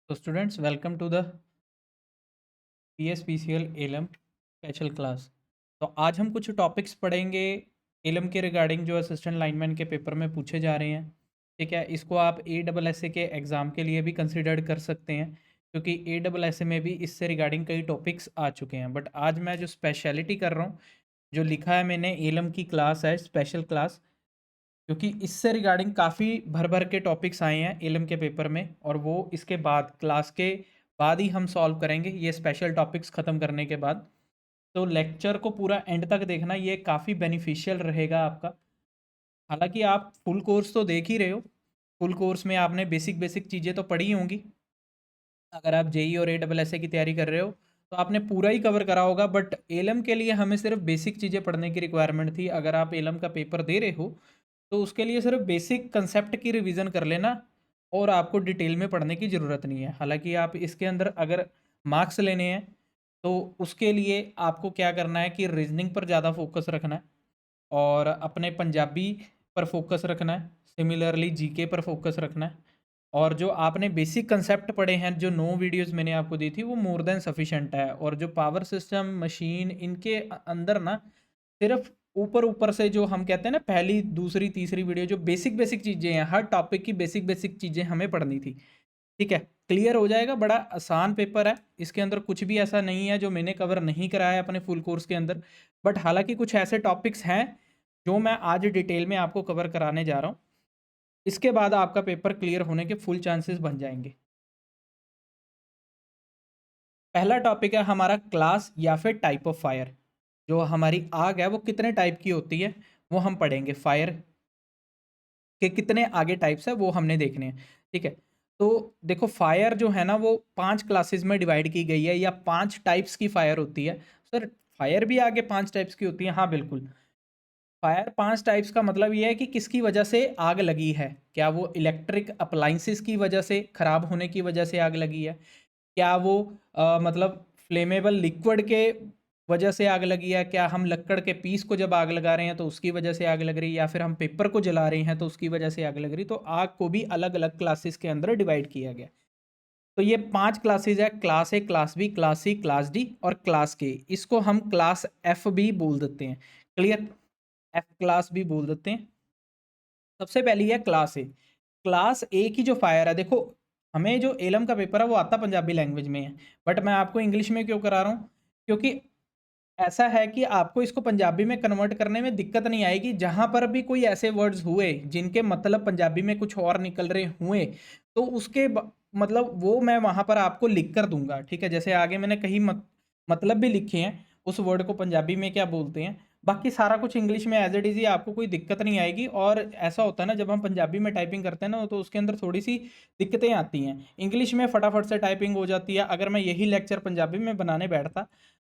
तो students welcome to the PSPCL एलम special class. तो आज हम कुछ टॉपिक्स पढ़ेंगे एलम के रिगार्डिंग जो असिस्टेंट लाइनमैन के पेपर में पूछे जा रहे हैं। ठीक है, इसको आप ASSA के एग्ज़ाम के लिए भी कंसिडर कर सकते हैं क्योंकि ASSA में भी इससे रिगार्डिंग कई टॉपिक्स आ चुके हैं। बट आज मैं जो स्पेशलिटी कर रहा हूँ, जो लिखा है मैंने एलम की क्लास है स्पेशल क्लास, क्योंकि इससे रिगार्डिंग काफ़ी भर भर के टॉपिक्स आए हैं एलम के पेपर में और वो इसके बाद क्लास के बाद ही हम सॉल्व करेंगे ये स्पेशल टॉपिक्स ख़त्म करने के बाद। तो लेक्चर को पूरा एंड तक देखना, ये काफ़ी बेनिफिशियल रहेगा आपका। हालांकि आप फुल कोर्स तो देख ही रहे हो, फुल कोर्स में आपने बेसिक बेसिक चीज़ें तो पढ़ी होंगी। अगर आप जेई और ASSA की तैयारी कर रहे हो तो आपने पूरा ही कवर करा होगा, बट एलम के लिए हमें सिर्फ बेसिक चीज़ें पढ़ने की रिक्वायरमेंट थी। अगर आप एलम का पेपर दे रहे हो तो उसके लिए सिर्फ बेसिक कंसेप्ट की रिवीजन कर लेना और आपको डिटेल में पढ़ने की ज़रूरत नहीं है। हालांकि आप इसके अंदर अगर मार्क्स लेने हैं तो उसके लिए आपको क्या करना है कि रीजनिंग पर ज़्यादा फोकस रखना है और अपने पंजाबी पर फोकस रखना है, सिमिलरली जीके पर फोकस रखना है। और जो आपने बेसिक कंसेप्ट पढ़े हैं, जो 9 वीडियोस मैंने आपको दी थी, वो मोर देन सफिशेंट है। और जो पावर सिस्टम मशीन इनके अंदर ना सिर्फ ऊपर ऊपर से जो हम कहते हैं ना, पहली दूसरी तीसरी वीडियो जो बेसिक बेसिक चीज़ें हैं, हर टॉपिक की बेसिक बेसिक चीज़ें हमें पढ़नी थी। ठीक है, क्लियर हो जाएगा। बड़ा आसान पेपर है, इसके अंदर कुछ भी ऐसा नहीं है जो मैंने कवर नहीं कराया है अपने फुल कोर्स के अंदर। बट हालांकि कुछ ऐसे टॉपिक्स हैं जो मैं आज डिटेल में आपको कवर कराने जा रहा हूँ। इसके बाद आपका पेपर क्लियर होने के फुल चांसेस बन जाएंगे। पहला टॉपिक है हमारा क्लास या फिर टाइप ऑफ फायर। जो हमारी आग है वो कितने टाइप की होती है वो हम पढ़ेंगे। फायर के कितने आगे टाइप्स है वो हमने देखने हैं। ठीक है, तो देखो फायर जो है ना वो 5 क्लासेस में डिवाइड की गई है, या 5 टाइप्स की फायर होती है। सर फायर भी आगे 5 टाइप्स की होती है? हाँ बिल्कुल। फायर 5 टाइप्स का मतलब ये है कि किसकी वजह से आग लगी है। क्या वो इलेक्ट्रिक अप्लाइंसेस की वजह से, खराब होने की वजह से आग लगी है? क्या वो मतलब फ्लेमेबल लिक्विड के वजह से आग लगी है? क्या हम लक्कड़ के पीस को जब आग लगा रहे हैं तो उसकी वजह से आग लग रही है? या फिर हम पेपर को जला रहे हैं तो उसकी वजह से आग लग रही है? तो आग को भी अलग अलग क्लासेस के अंदर डिवाइड किया गया। तो ये 5 क्लासेस है, class A, class B, class C, class D और क्लास के। इसको हम क्लास एफ भी बोल देते हैं। क्लियर? एफ क्लास भी बोल देते हैं। सबसे पहली है क्लास ए। क्लास ए की जो फायर है, देखो हमें जो एलम का पेपर है वो आता पंजाबी लैंग्वेज में है, बट मैं आपको इंग्लिश में क्यों करा रहा हूँ? क्योंकि ऐसा है कि आपको इसको पंजाबी में कन्वर्ट करने में दिक्कत नहीं आएगी। जहां पर भी कोई ऐसे वर्ड्स हुए जिनके मतलब पंजाबी में कुछ और निकल रहे हुए, तो उसके मतलब वो मैं वहां पर आपको लिख कर दूंगा। ठीक है, जैसे आगे मैंने कहीं मतलब भी लिखे हैं, उस वर्ड को पंजाबी में क्या बोलते हैं। बाकी सारा कुछ इंग्लिश में एज इट इज़ ही, आपको कोई दिक्कत नहीं आएगी। और ऐसा होता है ना, जब हम पंजाबी में टाइपिंग करते हैं ना तो उसके अंदर थोड़ी सी दिक्कतें आती हैं। इंग्लिश में फटाफट से टाइपिंग हो जाती है। अगर मैं यही लेक्चर पंजाबी में बनाने बैठता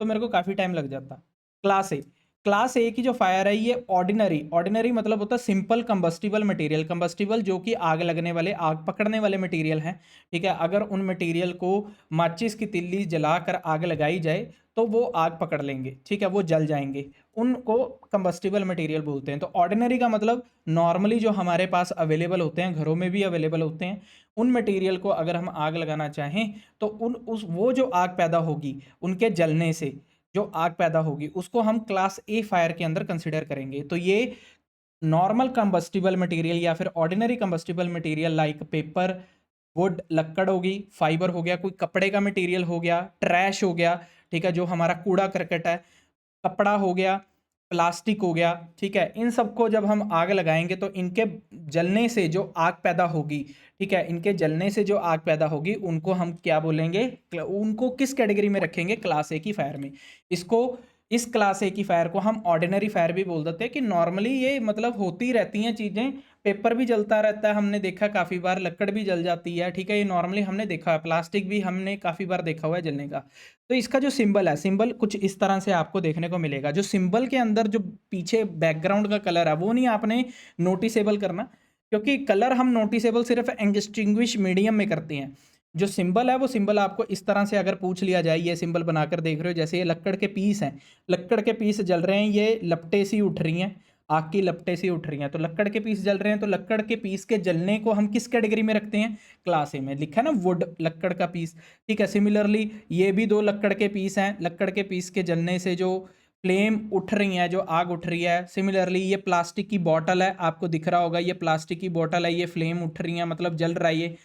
तो मेरे को काफ़ी टाइम लग जाता। क्लास ए, क्लास ए की जो फायर है ये ऑर्डिनरी, ऑर्डिनरी मतलब होता है सिंपल कंबस्टिबल मटेरियल। कंबस्टिबल जो कि आग लगने वाले, आग पकड़ने वाले मटेरियल हैं। ठीक है, अगर उन मटेरियल को माचिस की तिल्ली जलाकर आग लगाई जाए तो वो आग पकड़ लेंगे। ठीक है, वो जल जाएंगे, उनको कंबस्टिबल मटेरियल बोलते हैं। तो ऑर्डिनरी का मतलब नॉर्मली जो हमारे पास अवेलेबल होते हैं, घरों में भी अवेलेबल होते हैं, उन मटेरियल को अगर हम आग लगाना चाहें तो उन उस वो जो आग पैदा होगी उनके जलने से, जो आग पैदा होगी उसको हम क्लास ए फायर के अंदर कंसिडर करेंगे। तो ये नॉर्मल कंबस्टिबल मटेरियल या फिर ordinary combustible material like paper, wood, लक्कड़ होगी, फाइबर हो गया, कोई कपड़े का मटेरियल हो गया, ट्रैश हो गया। ठीक है, जो हमारा कूड़ा करकट है, कपड़ा हो गया, प्लास्टिक हो गया। ठीक है, इन सबको जब हम आग लगाएंगे तो इनके जलने से जो आग पैदा होगी, ठीक है, इनके जलने से जो आग पैदा होगी उनको हम क्या बोलेंगे? उनको किस कैटेगरी में रखेंगे? क्लास ए की फायर में। इसको, इस क्लास ए की फायर को हम ऑर्डिनरी फायर भी बोल देते हैं कि नॉर्मली ये मतलब होती रहती हैं चीज़ें। पेपर भी जलता रहता है, हमने देखा काफ़ी बार, लकड़ भी जल जाती है। ठीक है, ये नॉर्मली हमने देखा है, प्लास्टिक भी हमने काफ़ी बार देखा हुआ है जलने का। तो इसका जो सिंबल है, सिंबल कुछ इस तरह से आपको देखने को मिलेगा। जो सिंबल के अंदर जो पीछे बैकग्राउंड का कलर है वो नहीं आपने नोटिसेबल करना, क्योंकि कलर हम नोटिसेबल सिर्फ एक्सटिंग्विश मीडियम में करते हैं। जो सिंबल है वो सिंबल आपको इस तरह से अगर पूछ लिया जाए, ये सिंबल बनाकर देख रहे हो, जैसे ये लक्कड़ के पीस हैं, लक्कड़ के पीस जल रहे हैं, ये लपटे सी उठ रही हैं, आग की लपटें सी उठ रही हैं, तो लक्कड़ के पीस जल रहे हैं, तो लक्कड़ के पीस के जलने को हम किस कैटेगरी में रखते हैं? क्लास ए में। लिखा है ना वुड, लक्कड़ का पीस, ठीक है। सिमिलरली ये भी दो लक्कड़ के पीस हैं, लक्कड़ के पीस के जलने से जो फ्लेम उठ रही है, जो आग उठ रही है। सिमिलरली ये प्लास्टिक की बॉटल है, आपको दिख रहा होगा, ये प्लास्टिक की बॉटल है, ये फ्लेम उठ रही है, मतलब जल रहा है ये,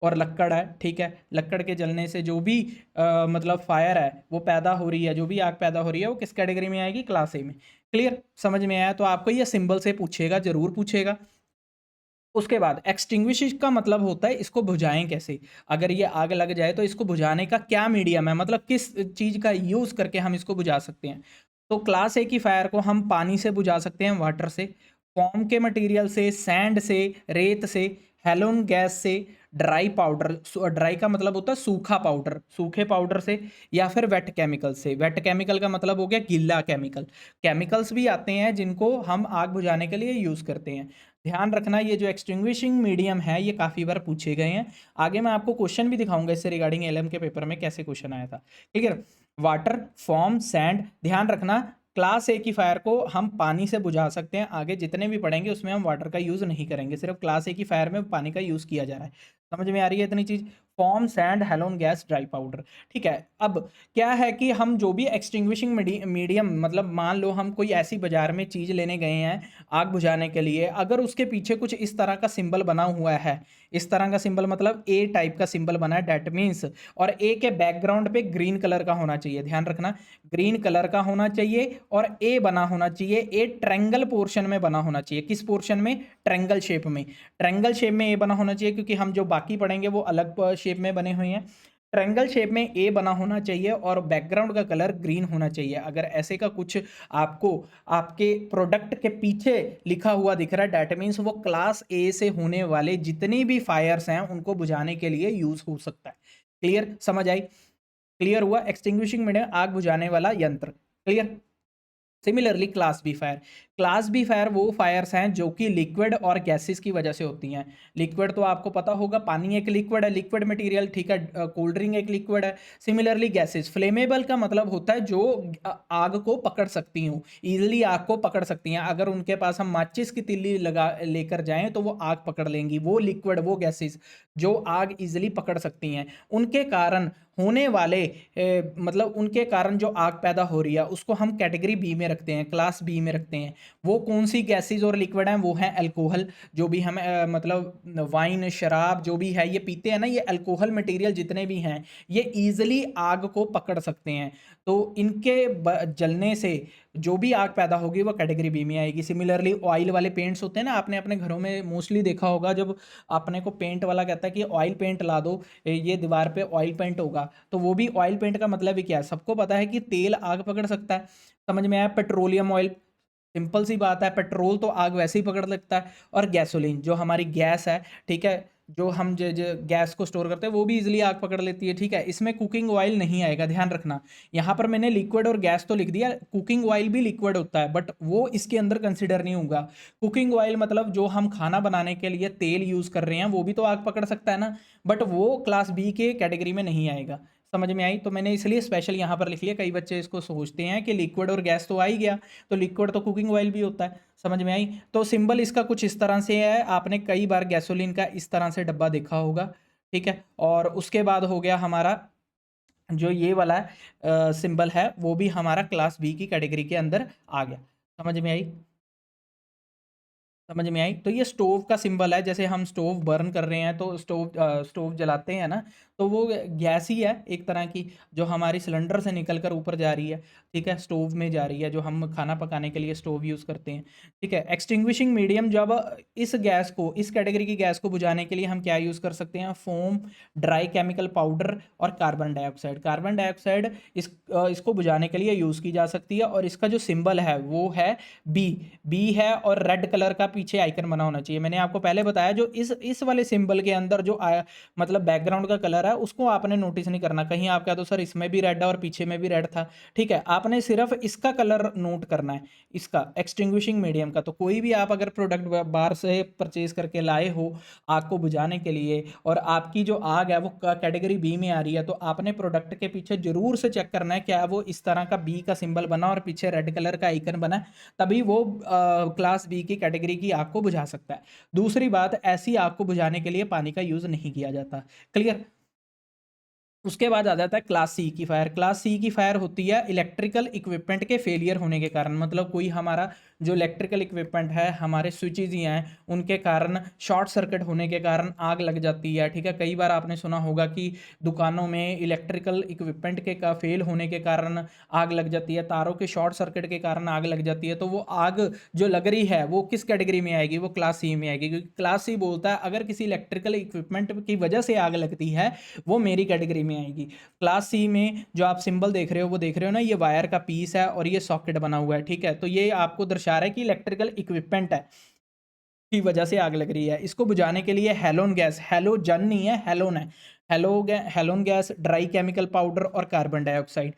और लक्कड़ है, ठीक है। लक्कड़ के जलने से जो भी मतलब फायर है वो पैदा हो रही है, जो भी आग पैदा हो रही है वो किस कैटेगरी में आएगी? क्लास ए में। क्लियर, समझ में आया? तो आपको ये सिंबल से पूछेगा, जरूर पूछेगा। उसके बाद एक्सटिंग्विश का मतलब होता है इसको बुझाएं कैसे। अगर ये आग लग जाए तो इसको बुझाने का क्या मीडियम है, मतलब किस चीज़ का यूज़ करके हम इसको बुझा सकते हैं। तो क्लास ए की फायर को हम पानी से बुझा सकते हैं, वाटर से, फॉर्म के मटेरियल से, सैंड से, रेत से, हेलोन गैस से, ड्राई पाउडर, ड्राई का मतलब होता है सूखा पाउडर, सूखे पाउडर से, या फिर वेट केमिकल से। वेट केमिकल का मतलब हो गया गीला केमिकल। केमिकल्स भी आते हैं जिनको हम आग बुझाने के लिए यूज़ करते हैं। ध्यान रखना, ये जो एक्सटिंग्विशिंग मीडियम है ये काफ़ी बार पूछे गए हैं। आगे मैं आपको क्वेश्चन भी दिखाऊंगा इससे रिगार्डिंग एलएम के पेपर में कैसे क्वेश्चन आया था। क्लियर? वाटर, फॉर्म, सैंड, ध्यान रखना क्लास ए की फायर को हम पानी से बुझा सकते हैं। आगे जितने भी पढ़ेंगे उसमें हम वाटर का यूज़ नहीं करेंगे, सिर्फ क्लास ए की फायर में पानी का यूज़ किया जा रहा है। समझ में आ रही है इतनी चीज़? Foam, sand, halon gas, dry powder, ठीक है। अब क्या है कि हम जो भी एक्सटिंग्विशिंग मीडियम, मतलब मान लो हम कोई ऐसी बाजार में चीज़ लेने गए हैं आग बुझाने के लिए, अगर उसके पीछे कुछ इस तरह का सिंबल बना हुआ है, इस तरह का सिंबल मतलब ए टाइप का सिंबल बना है, डेट मीन्स, और ए के बैकग्राउंड पे ग्रीन कलर का होना चाहिए। ध्यान रखना, ग्रीन कलर का होना चाहिए, और ए बना होना चाहिए, ए ट्रेंगल पोर्शन में बना होना चाहिए। किस पोर्शन में? ट्रेंगल शेप में। ट्रेंगल शेप में ए बना होना चाहिए, क्योंकि हम जो बाकी पढ़ेंगे वो अलग शेप में बने हुए हैं। ट्रेंगल शेप में ए बना होना चाहिए और बैकग्राउंड का कलर ग्रीन होना चाहिए। अगर ऐसे का कुछ आपको आपके प्रोडक्ट के पीछे लिखा हुआ दिख रहा है, डेट मीन्स वो क्लास ए से होने वाले जितने भी फायर्स हैं उनको बुझाने के लिए यूज हो सकता है। क्लियर, समझ आई? क्लियर हुआ? एक्सटिंग्विशिंग मीडियम, आग बुझाने वाला यंत्र। Clear? Similarly class B fire, class B fire वो फायर्स हैं जो कि लिक्विड और गैसेस की वजह से होती हैं। लिक्विड तो आपको पता होगा, पानी एक लिक्विड है, लिक्विड मटेरियल, ठीक है। कोल्ड ड्रिंक एक लिक्विड है। सिमिलरली गैसेस, फ्लेमेबल का मतलब होता है जो आग को पकड़ सकती हूँ, इजिली आग को पकड़ सकती हैं। अगर उनके पास हम माचिस की तिल्ली लगा लेकर जाएं तो वो आग पकड़ लेंगी। वो लिक्विड, वो गैसेस जो आग इजिली पकड़ सकती हैं, उनके कारण होने वाले मतलब उनके कारण जो आग पैदा हो रही है उसको हम कैटेगरी बी में रखते हैं, क्लास बी में रखते हैं। वो कौन सी गैसेज और लिक्विड हैं? वो हैं अल्कोहल, जो भी हम मतलब वाइन, शराब जो भी है ये पीते हैं ना, ये अल्कोहल मटेरियल जितने भी हैं ये ईजिली आग को पकड़ सकते हैं। तो इनके जलने से जो भी आग पैदा होगी वो कैटेगरी बी में आएगी। सिमिलरली ऑयल वाले पेंट्स होते हैं ना, आपने अपने घरों में मोस्टली देखा होगा, जब अपने को पेंट वाला कहता है कि ऑयल पेंट ला दो, ये दीवार पे ऑयल पेंट होगा, तो वो भी ऑयल पेंट का मतलब ही क्या है? सबको पता है कि तेल आग पकड़ सकता है। समझ में आया? पेट्रोलियम ऑयल, सिंपल सी बात है, पेट्रोल तो आग वैसे ही पकड़ सकता है। और गैसोलीन जो हमारी गैस है, ठीक है, जो हम जो गैस को स्टोर करते हैं वो भी इजीली आग पकड़ लेती है, ठीक है। इसमें कुकिंग ऑयल नहीं आएगा, ध्यान रखना। यहाँ पर मैंने लिक्विड और गैस तो लिख दिया, कुकिंग ऑयल भी लिक्विड होता है बट वो इसके अंदर कंसिडर नहीं होगा। कुकिंग ऑयल मतलब जो हम खाना बनाने के लिए तेल यूज़ कर रहे हैं वो भी तो आग पकड़ सकता है ना, बट वो क्लास बी के कैटेगरी में नहीं आएगा। समझ में आई? तो मैंने इसलिए स्पेशल यहाँ पर लिख लिया। कई बच्चे इसको सोचते हैं कि लिक्विड और गैस तो आ ही गया, तो लिक्विड तो कुकिंग ऑयल भी होता है। समझ में आई? तो सिंबल इसका कुछ इस तरह से है, आपने कई बार गैसोलीन का इस तरह से डब्बा देखा होगा, ठीक है। और उसके बाद हो गया हमारा जो ये वाला सिंबल है वो भी हमारा क्लास बी की कैटेगरी के अंदर आ गया। समझ में आई? समझ में आई? तो ये स्टोव का सिंबल है, जैसे हम स्टोव बर्न कर रहे हैं तो स्टोव जलाते हैं ना, तो वो गैस ही है एक तरह की, जो हमारी सिलेंडर से निकल कर ऊपर जा रही है, ठीक है, स्टोव में जा रही है, जो हम खाना पकाने के लिए स्टोव यूज़ करते हैं, ठीक है। एक्सटिंग्विशिंग मीडियम, जब इस गैस को, इस कैटेगरी की गैस को बुझाने के लिए हम क्या यूज़ कर सकते हैं? फोम, ड्राई केमिकल पाउडर और कार्बन डाइऑक्साइड। कार्बन डाइऑक्साइड इसको बुझाने के लिए यूज़ की जा सकती है, और इसका जो सिंबल है वो है बी। बी है और रेड कलर का पीछे आइकन बना होना चाहिए। मैंने आपको पहले बताया जो इस वाले सिंबल के अंदर जो मतलब बैकग्राउंड का कलर है उसको आपने नोटिस नहीं करना। कहीं आप कह दो सर इसमें भी रेड है और पीछे में भी रेड था, ठीक है, आपने सिर्फ इसका कलर नोट करना है, इसका एक्सटिंग्विशिंग मीडियम का। तो कोई भी आप अगर प्रोडक्ट बाहर से परचेज करके लाए हो आग को बुझाने के लिए और आपकी जो आग है वो कैटेगरी बी में आ रही है, तो आपने प्रोडक्ट के पीछे जरूर से चेक करना है क्या वो इस तरह का बी का सिंबल बना और पीछे रेड कलर का आइकन बना, तभी वो क्लास बी की कैटेगरी की आग को बुझा सकता है। दूसरी बात, ऐसी आग को बुझाने के लिए पानी का यूज नहीं किया जाता। क्लियर। उसके बाद आ जाता है क्लास सी की फायर। क्लास सी की फायर होती है इलेक्ट्रिकल इक्विपमेंट के फेलियर होने के कारण, मतलब कोई हमारा जो इलेक्ट्रिकल इक्विपमेंट है, हमारे स्विचेज ही हैं, उनके कारण शॉर्ट सर्किट होने के कारण आग लग जाती है, ठीक है। कई बार आपने सुना होगा कि दुकानों में इलेक्ट्रिकल इक्विपमेंट के का फेल होने के कारण आग लग जाती है, तारों के शॉर्ट सर्किट के कारण आग लग जाती है। तो वो आग जो लग रही है वो किस कैटेगरी में आएगी, वो क्लास सी में आएगी, क्योंकि क्लास सी बोलता है अगर किसी इलेक्ट्रिकल इक्विपमेंट की वजह से आग लगती है वो मेरी कैटेगरी में आएगी। क्लास सी में जो आप सिंबल देख रहे हो वो देख रहे हो ना, ये वायर का पीस है और ये सॉकेट बना हुआ है, ठीक है। तो ये आपको दर्शा रहा है कि इलेक्ट्रिकल इक्विपमेंट है की वजह से आग लग रही है। इसको बुझाने के लिए हेलोन गैस, हेलोजन नहीं है, हेलोन है, halon gas, dry chemical powder और कार्बन डाइऑक्साइड।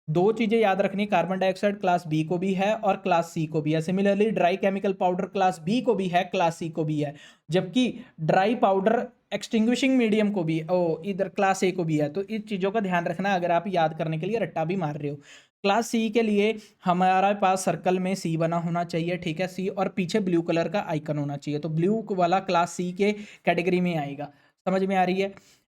दो चीजें याद रखनी, कार्बन डाइऑक्साइड क्लास बी को भी है और क्लास सी को भी है। Similarly dry chemical powder class B को भी है, क्लास सी को भी है, जबकि ड्राई पाउडर एक्सटिंग्विशिंग मीडियम को भी इधर क्लास ए को भी है। तो इन चीज़ों का ध्यान रखना अगर आप याद करने के लिए रट्टा भी मार रहे हो। क्लास सी के लिए हमारे पास सर्कल में सी बना होना चाहिए, ठीक है, सी, और पीछे ब्लू कलर का आइकन होना चाहिए, तो ब्लू वाला क्लास सी के कैटेगरी में आएगा। समझ में आ रही है।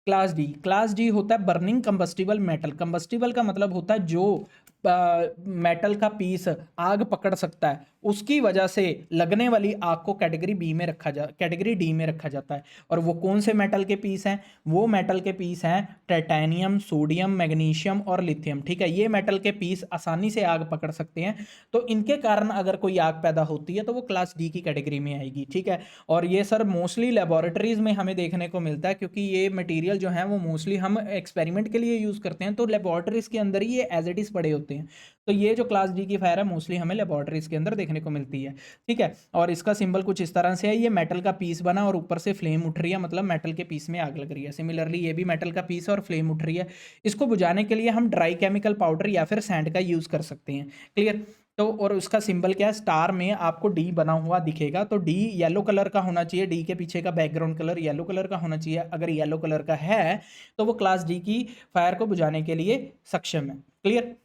क्लास डी, क्लास डी होता है बर्निंग कंबस्टिबल मेटल। कंबस्टिबल का मतलब होता है जो मेटल का पीस आग पकड़ सकता है, उसकी वजह से लगने वाली आग को कैटेगरी बी में कैटेगरी डी में रखा जाता है। और वो कौन से मेटल के पीस हैं, वो मेटल के पीस हैं टाइटेनियम, सोडियम, मैग्नीशियम और लिथियम, ठीक है। ये मेटल के पीस आसानी से आग पकड़ सकते हैं, तो इनके कारण अगर कोई आग पैदा होती है तो वो क्लास डी की कैटेगरी में आएगी, ठीक है। और ये सर मोस्टली लेबोरेटरीज में हमें देखने को मिलता है, क्योंकि ये मटेरियल जो है वो मोस्टली हम एक्सपेरिमेंट के लिए यूज़ करते हैं, तो लेबोरेटरीज के अंदर ही ये एज इट इज़ पड़े होते हैं। तो ये जो क्लास डी की फायर है मोस्टली हमें लेबोरेटरीज के अंदर देखने को मिलती है, ठीक है। और इसका सिंबल कुछ इस तरह से है, ये मेटल का पीस बना और ऊपर से फ्लेम उठ रही है, मतलब मेटल के पीस में आग लग रही है। सिमिलरली ये भी मेटल का पीस है और फ्लेम उठ रही है। इसको बुझाने के लिए हम ड्राई केमिकल पाउडर या फिर सैंड का यूज़ कर सकते हैं। क्लियर। तो और उसका सिंबल क्या है, स्टार में आपको डी बना हुआ दिखेगा, तो डी येलो कलर का होना चाहिए, डी के पीछे का बैकग्राउंड कलर येलो कलर का होना चाहिए। अगर येलो कलर का है तो वो क्लास डी की फायर को बुझाने के लिए सक्षम है। क्लियर।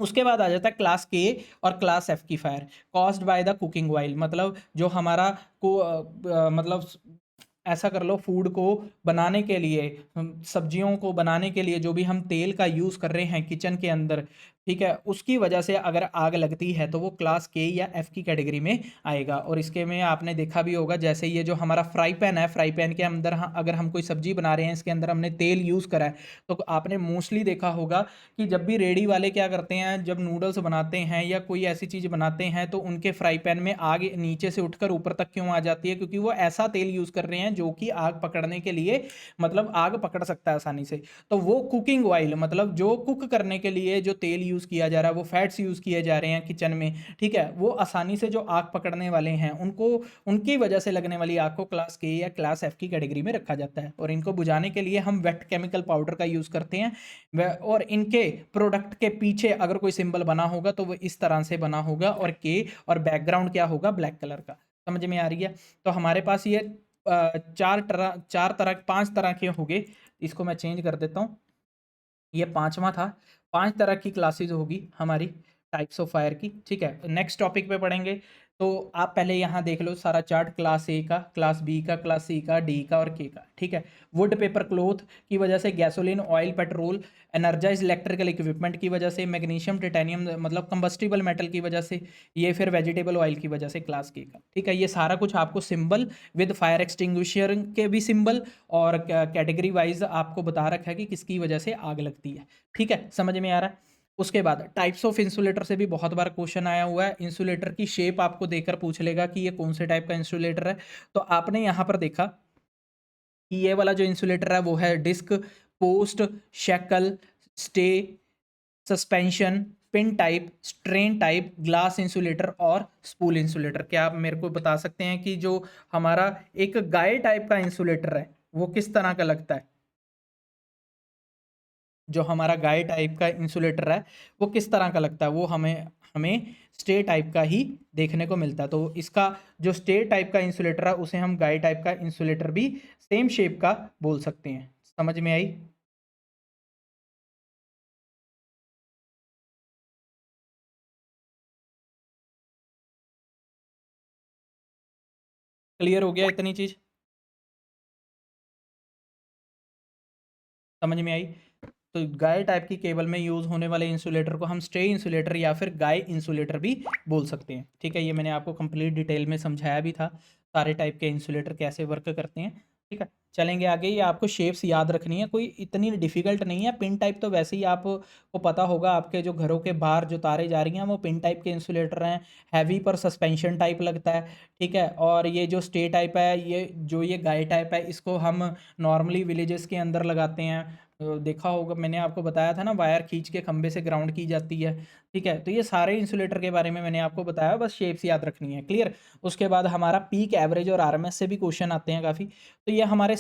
उसके बाद आ जाता है क्लास के और क्लास एफ की fire. Caused by the cooking oil, मतलब जो हमारा को मतलब ऐसा कर लो, फूड को बनाने के लिए, सब्जियों को बनाने के लिए जो भी हम तेल का यूज़ कर रहे हैं किचन के अंदर, ठीक है, उसकी वजह से अगर आग लगती है तो वो क्लास के या एफ की कैटेगरी में आएगा। और इसके में आपने देखा भी होगा, जैसे ये जो हमारा फ्राई पैन है, फ्राई पैन के अंदर अगर हम कोई सब्जी बना रहे हैं, इसके अंदर हमने तेल यूज़ करा है, तो आपने मोस्टली देखा होगा कि जब भी रेडी वाले क्या करते हैं, जब नूडल्स बनाते हैं या कोई ऐसी चीज़ बनाते हैं, तो उनके फ्राई पैन में आग नीचे से उठकर ऊपर तक क्यों आ जाती है, क्योंकि वो ऐसा तेल यूज़ कर रहे हैं जो कि आग पकड़ने के लिए, मतलब आग पकड़ सकता है आसानी से। तो वो कुकिंग ऑयल, मतलब जो कुक करने के लिए जो तेल यूज़ किया जा रहा है, वो फैट्स यूज़ किए जा रहे हैं किचन में, ठीक है, वो आसानी से जो आग पकड़ने वाले हैं उनको, उनकी वजह से लगने वाली आग को क्लास के या क्लास एफ की कैटेगरी में रखा जाता है। और इनको बुझाने के लिए हम वेट केमिकल पाउडर का यूज़ करते हैं। और इनके प्रोडक्ट के पीछे अगर कोई सिंबल बना होगा तो वो इस तरह से बना होगा, और के और बैकग्राउंड क्या होगा, ब्लैक कलर का। समझ में आ रही है। तो हमारे पास ये चार तरह, पांच तरह के हो गए। इसको मैं चेंज कर देता हूँ, ये पांचवा था। पांच तरह की क्लासेस होगी हमारी टाइप्स ऑफ फायर की, ठीक है। नेक्स्ट टॉपिक पे पढ़ेंगे। तो आप पहले यहाँ देख लो सारा चार्ट, क्लास ए का, क्लास बी का, क्लास सी का, डी का और के का, ठीक है। वुड पेपर क्लोथ की वजह से, gasoline, oil, petrol, energise electrical equipment की वजह से, मैग्नीशियम, टाइटेनियम मतलब कंबस्टिबल मेटल की वजह से, ये फिर वेजिटेबल ऑयल की वजह से क्लास के का, ठीक है। ये सारा कुछ आपको सिंबल विद फायर एक्सटिंग्विशर के भी सिंबल और कैटेगरी वाइज आपको बता रखा है कि किसकी वजह से आग लगती है, ठीक है। समझ में आ रहा है। उसके बाद टाइप्स ऑफ इंसुलेटर से भी बहुत बार क्वेश्चन आया हुआ है। इंसुलेटर की शेप आपको देकर पूछ लेगा कि ये कौन से टाइप का इंसुलेटर है। तो आपने यहाँ पर देखा कि ये वाला जो इंसुलेटर है वो है disc, post, shackle, stay, suspension, pin type, strain type, glass insulator और स्पूल इंसुलेटर। क्या आप मेरे को बता सकते हैं कि जो हमारा एक गाय टाइप का इंसुलेटर है वो किस तरह का लगता है? जो हमारा गाय टाइप का इंसुलेटर है वो किस तरह का लगता है? वो हमें हमें स्टे टाइप का ही देखने को मिलता है। तो इसका जो स्टे टाइप का इंसुलेटर है उसे हम गाय टाइप का इंसुलेटर भी सेम शेप का बोल सकते हैं। समझ में आई? क्लियर हो गया इतनी चीज? समझ में आई? तो गाय टाइप की केबल में यूज होने वाले इंसुलेटर को हम स्ट्रे इंसुलेटर या फिर गाय इंसुलेटर भी बोल सकते हैं। ठीक है, ये मैंने आपको कंप्लीट डिटेल में समझाया भी था सारे टाइप के इंसुलेटर कैसे वर्क करते हैं। ठीक है, चलेंगे आगे। ये आपको शेप्स याद रखनी है, कोई इतनी डिफिकल्ट नहीं है। पिन टाइप तो वैसे ही आपको पता होगा, आपके जो घरों के बाहर जो तारे जा रही हैं वो पिन टाइप के इंसुलेटर हैं। हैवी पर सस्पेंशन टाइप लगता है। ठीक है, और ये जो स्टे टाइप है, ये गाय टाइप है, इसको हम नॉर्मली विलेजेस के अंदर लगाते हैं। देखा होगा, मैंने आपको बताया था ना, वायर खींच के खंबे से ग्राउंड की जाती है। ठीक है, तो ये सारे इंसुलेटर के बारे में मैंने आपको बताया, बस शेप्स याद रखनी है। क्लियर? उसके बाद हमारा पीक, एवरेज और आरएमएस से भी क्वेश्चन आते हैं काफ़ी। तो ये हमारे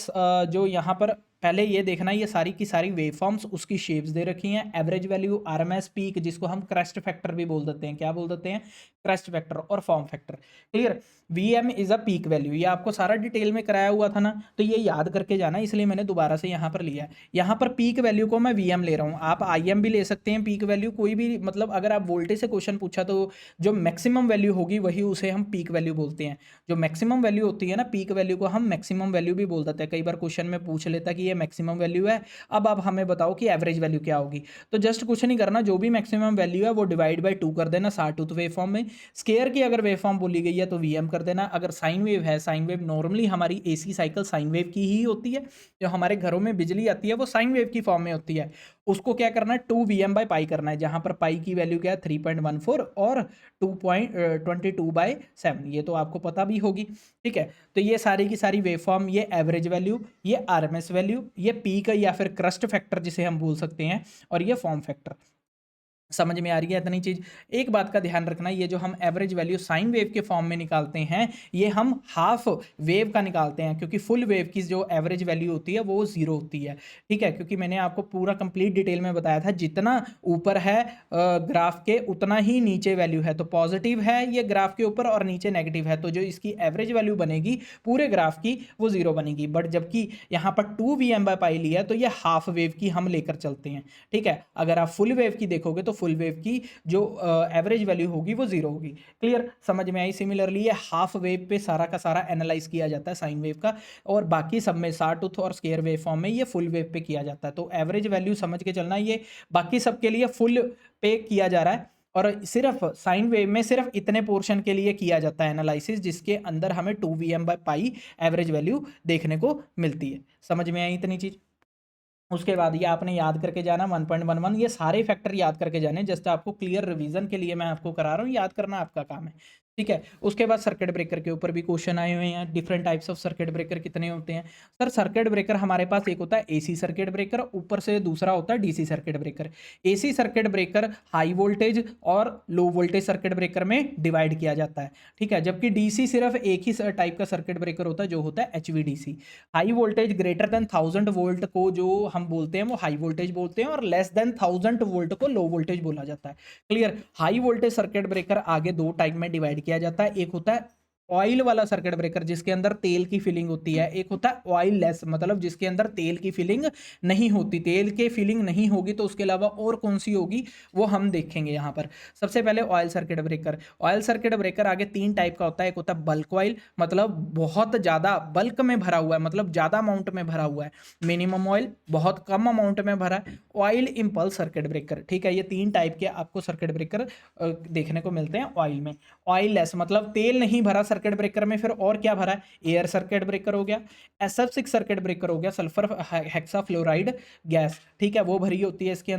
जो यहाँ पर पहले ये देखना, ये सारी की सारी वेवफॉर्म्स उसकी शेप्स दे रखी हैं। एवरेज वैल्यू, आरएमएस, पीक, जिसको हम क्रेस्ट फैक्टर भी बोल देते हैं। क्या बोल देते हैं? क्रेस्ट फैक्टर और form factor. Clear? VM is a peak value, ये आपको सारा डिटेल में कराया हुआ था ना, तो ये याद करके जाना, इसलिए मैंने दोबारा से यहाँ पर लिया है। यहाँ पर पीक वैल्यू को मैं वीएम ले रहा हूँ, आप आईएम भी ले सकते हैं। पीक वैल्यू कोई भी, मतलब अगर आप वोल्टेज से क्वेश्चन पूछा तो जो मैक्सिमम वैल्यू होगी वही उसे हम पीक वैल्यू बोलते हैं। जो मैक्सिमम वैल्यू होती है ना, पीक वैल्यू को हम मैक्सिमम वैल्यू भी बोल देते हैं। कई बार क्वेश्चन में पूछ लेता कि ये मैक्सिमम वैल्यू है, अब आप हमें बताओ कि एवरेज वैल्यू क्या होगी। तो जस्ट कुछ नहीं करना, जो भी मैक्सिमम वैल्यू है वो डिवाइड बाई 2 कर देना साटूथ वेव फॉर्म में। स्केयर की अगर वेव फॉर्म बोली गई है तो वीएम कर देना। अगर साइन वेव है, साइन वेव नॉर्मली हमारी एसी साइकिल साइन वेव की ही होती है। जो हमारे घरों में बिजली आती है वो साइन वेव की फॉर्म में होती है। उसको क्या करना है? 2 VM/पाई करना है, जहां पर पाई की वैल्यू क्या है? 3.14 और 2.22/7, ये तो आपको पता भी होगी। ठीक है, तो ये सारी की सारी वेव फॉर्म, ये एवरेज वैल्यू, ये आरएमएस वैल्यू, ये पीक या फिर क्रस्ट फैक्टर जिसे हम बोल सकते हैं, और ये फॉर्म फैक्टर। समझ में आ रही है इतनी चीज? एक बात का ध्यान रखना, ये जो हम एवरेज वैल्यू साइन वेव के फॉर्म में निकालते हैं, ये हम हाफ वेव का निकालते हैं, क्योंकि फुल वेव की जो एवरेज वैल्यू होती है वो 0 होती है। ठीक है, क्योंकि मैंने आपको पूरा कंप्लीट डिटेल में बताया था, जितना ऊपर है ग्राफ के उतना ही नीचे वैल्यू है। तो पॉजिटिव है ये ग्राफ के ऊपर और नीचे नेगेटिव है, तो जो इसकी एवरेज वैल्यू बनेगी पूरे ग्राफ की वो 0 बनेगी। बट जबकि यहाँ पर 2 VM/पाई लिया तो ये हाफ वेव की हम लेकर चलते हैं। ठीक है, अगर आप फुल वेव की देखोगे तो फुल वेव की जो एवरेज वैल्यू होगी वो 0 होगी। क्लियर? समझ में आई? सिमिलरली ये हाफ वेव पे सारा का सारा एनालाइज किया जाता है साइन वेव का, और बाकी सब में साटूथ और स्केयर वेव फॉर्म में ये फुल वेव पे किया जाता है। तो एवरेज वैल्यू समझ के चलना, ये बाकी सब के लिए फुल पे किया जा रहा है, और सिर्फ साइन वेव में सिर्फ इतने पोर्शन के लिए किया जाता है एनालिसिस, जिसके अंदर हमें 2 VM/पाई एवरेज वैल्यू देखने को मिलती है। समझ में आई इतनी चीज? उसके बाद ये आपने याद करके जाना 1.11, ये सारे फैक्टर याद करके जाने। जस्ट आपको क्लियर रिवीजन के लिए मैं आपको करा रहा हूँ, याद करना आपका काम है। ठीक है, उसके बाद सर्किट ब्रेकर के ऊपर भी क्वेश्चन आए हुए हैं। Different types of circuit breaker कितने होते हैं? सर सर्किट ब्रेकर हमारे पास एक होता है एसी सर्किट ब्रेकर, ऊपर से दूसरा होता है DC circuit breaker. AC circuit breaker high voltage और लो वोल्टेज सर्किट ब्रेकर में डिवाइड किया जाता है। ठीक है, जबकि डीसी सिर्फ एक ही टाइप का सर्किट ब्रेकर होता है, जो होता है HVDC. High voltage greater than 1000 volt को जो हम बोलते हैं वो हाई वोल्टेज बोलते हैं, और लेस देन 1000 वोल्ट को लो वोल्टेज बोला जाता है। Clear? High voltage circuit breaker आगे दो टाइप में डिवाइड किया जाता है। एक होता है ऑयल वाला सर्किट ब्रेकर, जिसके अंदर तेल की फिलिंग होती है। एक होता है ऑयल लेस, मतलब जिसके अंदर तेल की फिलिंग नहीं होती। तेल की फिलिंग नहीं होगी तो उसके अलावा और कौन सी होगी वो हम देखेंगे यहाँ पर। सबसे पहले oil circuit breaker. Oil circuit breaker आगे 3 टाइप का होता है। एक होता है बल्क ऑयल, मतलब बहुत ज़्यादा बल्क में भरा हुआ है, मतलब ज़्यादा अमाउंट में भरा हुआ है। मिनिमम ऑयल, बहुत कम अमाउंट में भरा है। Oil impulse circuit breaker. ठीक है, ये 3 टाइप के आपको सर्किट ब्रेकर देखने को मिलते हैं ऑयल में। ऑयल लेस मतलब तेल नहीं भरा सर्किट ब्रेकर में, फिर और क्या भरा है? एयर सर्किट ब्रेकर हो गया, SF6 सर्किट ब्रेकर हो गया, सल्फर हेक्साफ्लोराइड गैस। ठीक है, वो भरी होती है इसके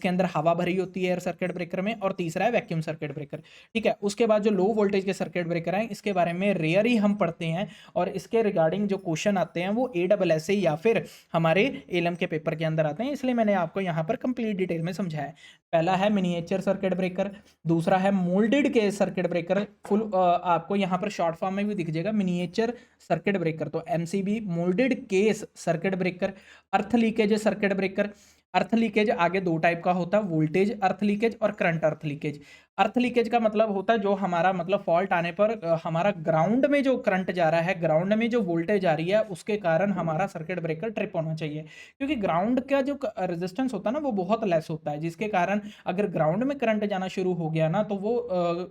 अंदर हवा भरी होती है एयर सर्किट ब्रेकर में। और तीसरा है वैक्यूम सर्किट ब्रेकर। ठीक है, उसके बाद जो लो वोल्टेज के सर्किट ब्रेकर हैं, इसके बारे में रेयर ही हम पढ़ते हैं, और इसके रिगार्डिंग जो क्वेश्चन आते हैं वो ASSA या फिर हमारे एलएम के पेपर के अंदर आते हैं, इसलिए मैंने आपको यहाँ पर कंप्लीट डिटेल में समझाया है। पहला है मिनिएचर सर्किट ब्रेकर, दूसरा है moulded case circuit breaker, full आपको यहाँ पर शॉर्ट फॉर्म में भी दिख जाएगा मिनिएचर सर्किट ब्रेकर, तो MCB moulded case circuit breaker, अर्थ लीकेज सर्किट ब्रेकर। अर्थ लीकेज आगे दो टाइप का होता है, वोल्टेज अर्थ लीकेज और करंट अर्थ लीकेज। अर्थ लीकेज का मतलब होता है जो हमारा मतलब फॉल्ट आने पर हमारा ग्राउंड में जो करंट जा रहा है, ग्राउंड में जो वोल्टेज आ रही है, उसके कारण हमारा सर्किट ब्रेकर ट्रिप होना चाहिए, क्योंकि ग्राउंड का जो रेजिस्टेंस होता है ना वो बहुत लेस होता है, जिसके कारण अगर ग्राउंड में करंट जाना शुरू हो गया ना तो वो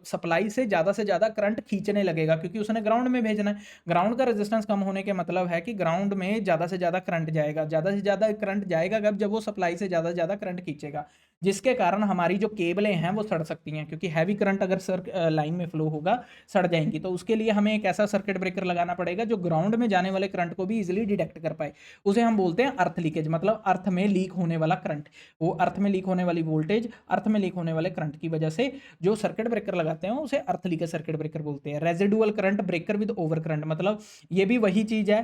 सप्लाई से ज़्यादा करंट खींचने लगेगा, क्योंकि उसने ग्राउंड में भेजना है। ग्राउंड का रेजिस्टेंस कम होने के मतलब है कि ग्राउंड में ज़्यादा से ज़्यादा करंट जाएगा, ज़्यादा से ज़्यादा करंट जाएगा जब वो सप्लाई से ज़्यादा करंट खींचेगा, जिसके कारण हमारी जो केबलें हैं वो सड़ सकती हैं, क्योंकि हैवी करंट अगर लाइन में फ्लो होगा सड़ जाएंगी। तो उसके लिए हमें एक ऐसा सर्किट ब्रेकर लगाना पड़ेगा जो ग्राउंड में जाने वाले करंट को भी इजीली डिटेक्ट कर पाए। उसे हम बोलते हैं अर्थ लीकेज, मतलब अर्थ में लीक होने वाला करंट, वो अर्थ में लीक होने वाली वोल्टेज, अर्थ में लीक होने वाले करंट की वजह से जो सर्किट ब्रेकर लगाते हैं उसे अर्थ लीकेज सर्किट ब्रेकर बोलते हैं। Residual current breaker with over current, मतलब ये भी वही चीज है,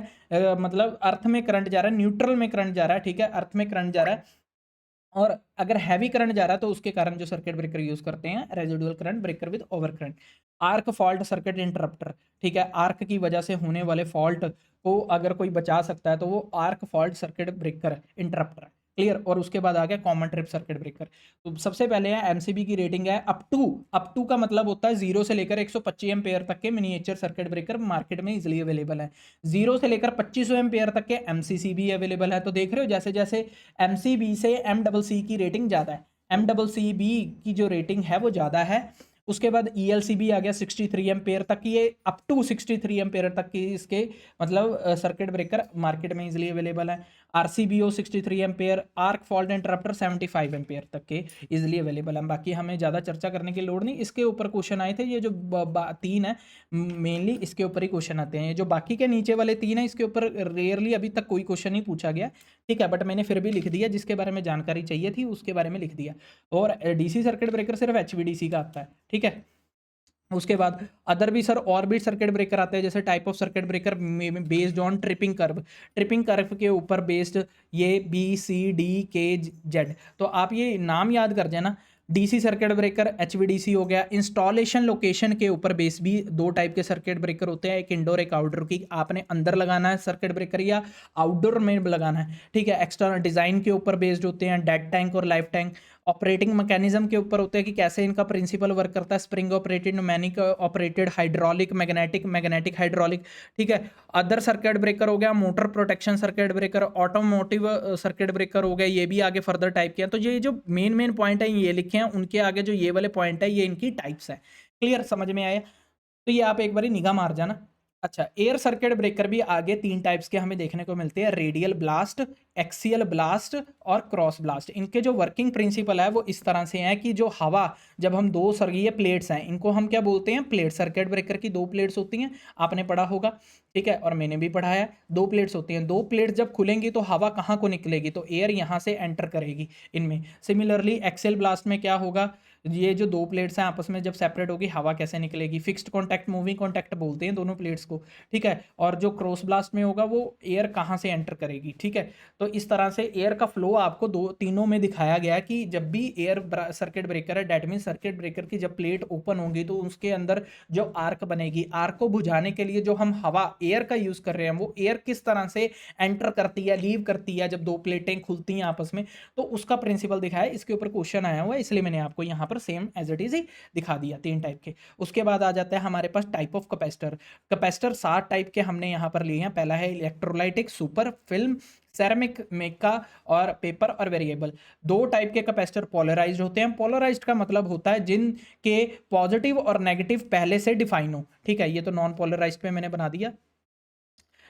मतलब अर्थ में करंट जा रहा है, न्यूट्रल में करंट जा रहा है, ठीक है, अर्थ में करंट जा रहा है, और अगर हैवी करंट जा रहा है तो उसके कारण जो सर्किट ब्रेकर यूज करते हैं residual current breaker with over current. Arc fault circuit interrupter, ठीक है, आर्क की वजह से होने वाले फॉल्ट को अगर कोई बचा सकता है तो वो arc fault circuit breaker interrupter है। क्लियर। और उसके बाद आ गया कॉमन ट्रिप सर्किट ब्रेकर। तो सबसे पहले है एमसीबी की रेटिंग है अप टू का मतलब होता है 0 से लेकर 125 एम्पेयर तक के मिनिएचर सर्किट ब्रेकर मार्केट में इजिली अवेलेबल है। 0 से लेकर 2500 एम्पेयर तक के एमसीसी भी अवेलेबल है। तो देख रहे हो जैसे जैसे एमसीबी से एमडबल की रेटिंग ज़्यादा है, एमडबल की जो रेटिंग है वो ज़्यादा है। उसके बाद ईएलसीबी आ गया 63 एम्पेयर तक की, ये अप टू 63 एम्पेयर तक की इसके मतलब सर्किट ब्रेकर मार्केट में इजीली अवेलेबल है। आरसीबीओ 63 ampere, arc fault interrupter 75 ampere तक के इजीली अवेलेबल है। बाकी हमें ज़्यादा चर्चा करने की लोड नहीं, इसके ऊपर क्वेश्चन आए थे, ये जो तीन है मेनली इसके ऊपर ही क्वेश्चन आते हैं। ये जो बाकी के नीचे वाले तीन है इसके ऊपर रेयरली अभी तक कोई क्वेश्चन नहीं पूछा गया, ठीक है, बट मैंने फिर भी लिख दिया, जिसके बारे में जानकारी चाहिए थी उसके बारे में लिख दिया। और डीसी सर्किट ब्रेकर सिर्फ एचवीडीसी का आता है, ठीक है। उसके बाद अदर भी सर और भी सर्किट ब्रेकर आते हैं, जैसे type of circuit breaker based on tripping curve के ऊपर बेस्ड, ये BCDKZ। तो आप ये नाम याद कर जाना। डीसी सर्किट ब्रेकर एचवीडीसी हो गया। इंस्टॉलेशन लोकेशन के ऊपर बेस भी दो टाइप के सर्किट ब्रेकर होते हैं, एक इंडोर एक आउटडोर की। आपने अंदर लगाना है सर्किट ब्रेकर या आउटडोर में लगाना है, ठीक है। एक्सटर्नल डिजाइन के ऊपर बेस्ड होते हैं, डेड टैंक और लाइफ टैंक। ऑपरेटिंग मैकेनिज्म के ऊपर होते हैं कि कैसे इनका प्रिंसिपल वर्क करता है, spring operated, pneumatic operated, hydraulic, magnetic hydraulic, ठीक है। अदर सर्किट ब्रेकर हो गया motor protection circuit breaker, automotive circuit breaker हो गया, ये भी आगे फर्दर टाइप के हैं। तो ये जो मेन पॉइंट है ये लिखे हैं, उनके आगे जो ये वाले पॉइंट है ये इनकी टाइप्स है। क्लियर, समझ में आया? तो ये आप एक बार निगाह मार जाना। अच्छा, एयर सर्किट ब्रेकर भी आगे तीन टाइप्स के हमें देखने को मिलते हैं, रेडियल ब्लास्ट, एक्सियल ब्लास्ट और क्रॉस ब्लास्ट। इनके जो वर्किंग प्रिंसिपल है वो इस तरह से है कि जो हवा, जब हम दो सर्गीय प्लेट्स हैं, इनको हम क्या बोलते हैं, प्लेट। सर्किट ब्रेकर की दो प्लेट्स होती हैं, आपने पढ़ा होगा, ठीक है, और मैंने भी पढ़ाया। दो प्लेट्स होती हैं, दो प्लेट्स जब खुलेंगी तो हवा कहाँ को निकलेगी, तो एयर यहाँ से एंटर करेगी इनमें। सिमिलरली एक्सियल ब्लास्ट में क्या होगा, ये जो दो प्लेट्स हैं आपस में जब सेपरेट होगी हवा कैसे निकलेगी, फिक्स्ड कॉन्टैक्ट, मूविंग कॉन्टैक्ट बोलते हैं दोनों प्लेट्स को, ठीक है। और जो क्रॉस ब्लास्ट में होगा वो एयर कहाँ से एंटर करेगी, ठीक है। तो इस तरह से एयर का फ्लो आपको तीनों में दिखाया गया कि जब भी एयर सर्किट ब्रेकर है, डेट मीन सर्किट ब्रेकर की जब प्लेट ओपन होगी तो उसके अंदर जो आर्क बनेगी, आर्क को बुझाने के लिए जो हम हवा एयर का यूज कर रहे हैं, वो एयर किस तरह से एंटर करती है, लीव करती है जब दो प्लेटें खुलती हैं आपस में, तो उसका प्रिंसिपल दिखाया। इसके ऊपर क्वेश्चन आया हुआ है, इसलिए मैंने आपको यहाँ पर सेम एज इट इज ही दिखा दिया, तीन टाइप के। उसके बाद आ जाता है हमारे पास टाइप ऑफ कैपेसिटर 7 टाइप के हमने यहाँ पर लिए हैं। पहला है इलेक्ट्रोलाइटिक, सुपर, फिल्म, सेरेमिक, मेका और पेपर और वेरिएबल। दो टाइप के कैपेसिटर पोलराइज्ड होते हैं। पोलराइज्ड का मतलब होता है जिनके पॉजिटिव और नेगेटिव पहले से डिफाइन हो, ठीक है। ये तो नॉन पोलराइज्ड पे मैंने बना दिया।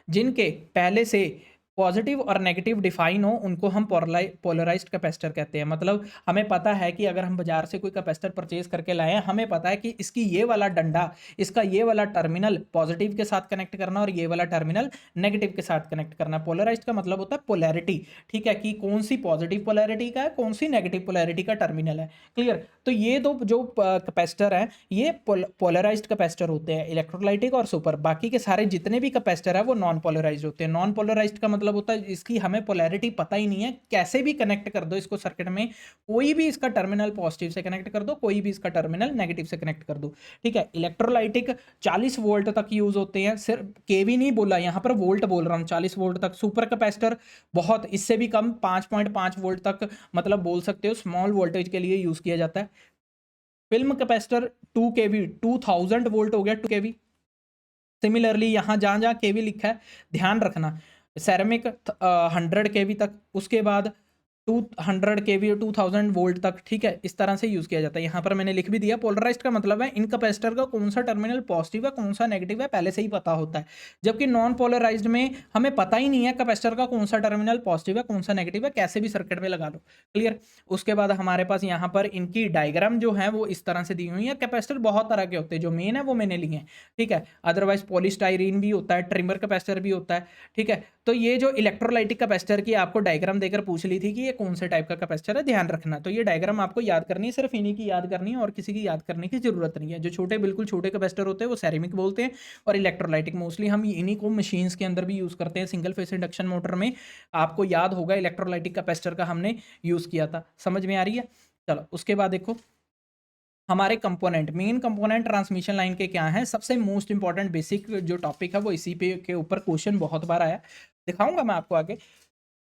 जिनके पहले से पॉजिटिव और नेगेटिव डिफाइन हो उनको हम पोलराइज्ड कैपेसिटर कहते हैं। मतलब हमें पता है कि अगर हम बाजार से कोई कैपेसिटर परचेज करके लाए हैं, हमें पता है कि इसकी ये वाला डंडा, इसका ये वाला टर्मिनल पॉजिटिव के साथ कनेक्ट करना और ये वाला टर्मिनल नेगेटिव के साथ कनेक्ट करना। पोलराइज्ड का मतलब होता है पोलैरिटी, ठीक है, कि कौन सी पॉजिटिव पोलैरिटी का है, कौन सी नेगेटिव पोलैरिटी का टर्मिनल है। क्लियर। तो ये दो जो कैपेसिटर हैं ये पोलराइज्ड कैपेसिटर होते हैं, इलेक्ट्रोलाइटिक और सुपर। बाकी के सारे जितने भी कैपेसिटर है वो नॉन पोलराइज्ड होते हैं। नॉन पोलराइज्ड का मतलब मतलब होता है इसकी हमें पोलैरिटी पता ही नहीं है, कैसे भी कनेक्ट कर दो इसको सर्किट में, कोई भी इसका टर्मिनल पॉजिटिव से कनेक्ट कर दो, कोई भी इसका टर्मिनल नेगेटिव से कनेक्ट कर दो, ठीक है। इलेक्ट्रोलाइटिक 40 वोल्ट तक यूज होते हैं, सिर्फ केवी नहीं बोला यहाँ पर, वोल्ट बोल रहा हूँ, 40 वोल्ट तक। सुपर कैपेसिटर बहुत इससे भी कम 5.5 वोल्ट तक मतलब बोल सकते हो, स्मॉल वोल्टेज के लिए यूज किया जाता है। फिल्म कैपेसिटर 2 केवी 2000 वोल्ट हो गया 2 केवी। सिमिलरली यहाँ जहाँ जहाँ केवी लिखा है ध्यान रखना, सेरेमिक 100 केवी तक, उसके बाद 200 केवी 2000 वोल्ट तक, ठीक है, इस तरह से यूज किया जाता है। यहाँ पर मैंने लिख भी दिया। पोलराइज्ड का मतलब है इन कैपेसिटर का कौन सा टर्मिनल पॉजिटिव है कौन सा नेगेटिव है पहले से ही पता होता है, जबकि नॉन पोलराइज्ड में हमें पता ही नहीं है कैपेसिटर का कौन सा टर्मिनल पॉजिटिव है कौन सा नेगेटिव है, कैसे भी सर्किट में लगा लो। क्लियर। उसके बाद हमारे पास यहाँ पर इनकी डायग्राम जो है वो इस तरह से दी हुई है। कैपेसिटर बहुत तरह के होते हैं, जो मेन है वो मैंने लिए हैं, ठीक है। अदरवाइज पॉलीस्टाइरीन भी होता है, ट्रिमर कैपेसिटर भी होता है, ठीक है। तो ये जो इलेक्ट्रोलाइटिक कैपेसिटर की आपको डायग्राम देकर पूछ ली थी कि ये कौन से टाइप का कैपेसिटर है, ध्यान रखना। तो ये डायग्राम आपको याद करनी है, सिर्फ इन्हीं की याद करनी है और किसी की याद करने की जरूरत नहीं है। जो छोटे बिल्कुल छोटे कैपेसिटर होते हैं वो सेरेमिक बोलते हैं, और इलेक्ट्रोलाइटिक मोस्टली हम इन्हीं को मशीन्स के अंदर भी यूज करते हैं। सिंगल फेस इंडक्शन मोटर में आपको याद होगा इलेक्ट्रोलाइटिक कैपेसिटर का हमने यूज किया था, समझ में आ रही है। चलो उसके बाद देखो हमारे component, main component transmission line के क्या हैं। सबसे मोस्ट इंपॉर्टेंट बेसिक जो टॉपिक है वो इसी पे के ऊपर क्वेश्चन बहुत बार आया, दिखाऊंगा मैं आपको आगे।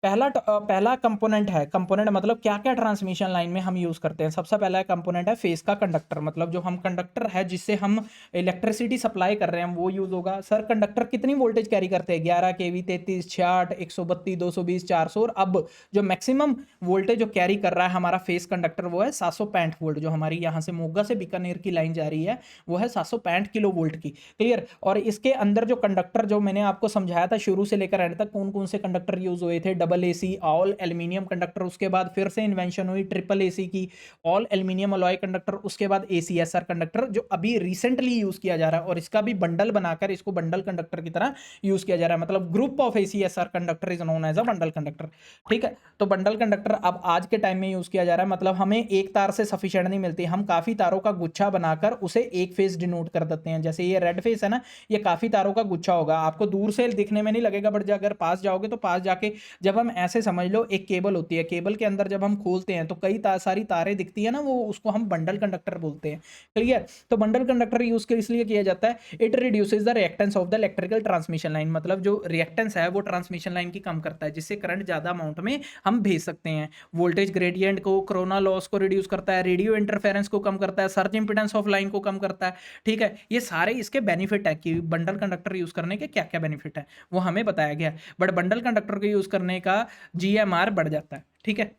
पहला कंपोनेंट है, कंपोनेंट मतलब क्या क्या ट्रांसमिशन लाइन में हम यूज करते हैं। सबसे पहला कंपोनेंट है फेस का कंडक्टर, मतलब जो हम कंडक्टर है जिससे हम इलेक्ट्रिसिटी सप्लाई कर रहे हैं वो यूज होगा। सर कंडक्टर कितनी वोल्टेज कैरी करते हैं, 11 केवी, 33, 66, 132, 220, 400, और अब जो मैक्सिमम वोल्टेज जो कैरी कर रहा है हमारा फेस कंडक्टर वो है 765 वोल्ट। जो हमारी यहाँ से मोगा से बीकानेर की लाइन जा रही है वो है 765 किलो वोल्ट की। क्लियर। और इसके अंदर जो कंडक्टर जो मैंने आपको समझाया था शुरू से लेकर एंड तक कौन कौन से कंडक्टर यूज हुए थे, double AC all aluminium conductor, उसके बाद फिर से इन्वेंशन हुई ट्रिपल एसी की, ऑल एल्यूमिनियम अलॉय कंडक्टर, उसके बाद एसीएसआर कंडक्टर जो अभी रिसेंटली यूज किया जा रहा है, और इसका भी बंडल बनाकर इसको बंडल कंडक्टर की तरह यूज किया जा रहा है। मतलब group of ACSR conductor is known as a bundle conductor, ठीक है। तो बंडल कंडक्टर अब आज के टाइम में यूज किया जा रहा है, मतलब हमें एक तार से सफिशिएंट नहीं मिलती, हम काफी तारों का गुच्छा बनाकर उसे एक फेस डिनोट कर देते हैं। जैसे ये रेड फेस है ना, ये काफी तारों का गुच्छा होगा, आपको दूर से दिखने में नहीं लगेगा, बट अगर पास जाओगे तो पास जाके जब हम ऐसे समझ लो एक केबल होती है, केबल के अंदर जब हम खोलते हैं तो कई सारी तारें दिखती है ना, वो उसको हम बंडल कंडक्टर बोलते हैं। क्लियर। तो बंडल कंडक्टर यूज इसलिए किया जाता है, it reduces the reactance of the electrical transmission line, मतलब जो रिएक्टेंस है वो ट्रांसमिशन लाइन की कम करता है, जिससे करंट ज्यादा अमाउंट में हम भेज सकते हैं। वोल्टेज ग्रेडियंट को, कोरोना लॉस को रिड्यूस करता है, रेडियो इंटरफेरेंस को कम करता है, सर्ज इंपीडेंस ऑफ लाइन को कम करता है, ठीक है। ये सारे इसके बेनिफिट है कि बंडल कंडक्टर यूज करने के क्या क्या बेनिफिट है वो हमें बताया गया है। बट बंडल कंडक्टर को यूज करने का जीएमआर बढ़ जाता है, ठीक है।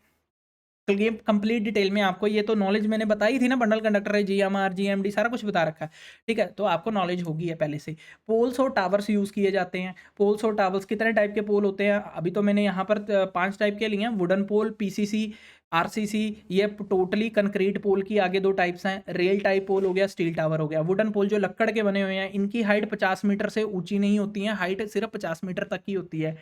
ये कंप्लीट डिटेल में आपको, ये तो नॉलेज मैंने बताई थी ना, बंडल कंडक्टर है, जीएमआर जीएमडी सारा कुछ बता रखा है, ठीक है। तो आपको नॉलेज होगी है पहले से। पोल्स और टावर्स यूज किए जाते हैं। पोल्स और टावर्स कितने टाइप के पोल होते हैं, अभी तो मैंने यहाँ पर 5 टाइप के लिए हैं। वुडन पोल, पीसीसी, आरसीसी, ये टोटली कंक्रीट पोल की आगे 2 टाइप्स हैं। रेल टाइप पोल हो गया, स्टील टावर हो गया। वुडन पोल जो लक्कड़ के बने हुए हैं, इनकी हाइट 50 मीटर से ऊंची नहीं होती है, हाइट सिर्फ 50 मीटर तक की होती है।